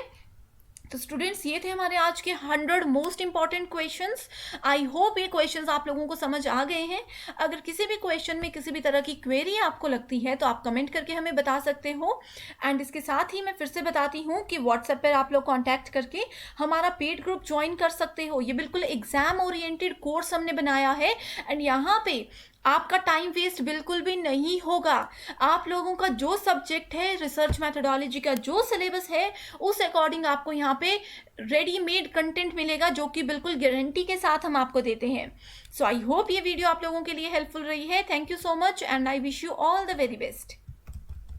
तो स्टूडेंट्स ये थे हमारे आज के 100 most important questions. I hope ये क्वेश्चंस आप लोगों को समझ आ गए हैं। अगर किसी भी क्वेश्चन में किसी भी तरह की क्वेरी आपको लगती है तो आप कमेंट करके हमें बता सकते हो। एंड इसके साथ ही मैं फिर से बताती हूँ कि व्हाट्सएप पर आप लोग कॉन्टैक्ट करके हमारा पेड ग्रुप ज्वाइन कर सकते हो। ये बिल्कुल एग्जाम ओरिएंटेड कोर्स हमने बनाया है एंड यहाँ पे आपका टाइम वेस्ट बिल्कुल भी नहीं होगा। आप लोगों का जो सब्जेक्ट है, रिसर्च मैथडोलॉजी का जो सिलेबस है, उस अकॉर्डिंग आपको यहाँ पे रेडीमेड कंटेंट मिलेगा जो कि बिल्कुल गारंटी के साथ हम आपको देते हैं। सो आई होप ये वीडियो आप लोगों के लिए हेल्पफुल रही है। Thank you so much and I wish you all the very best.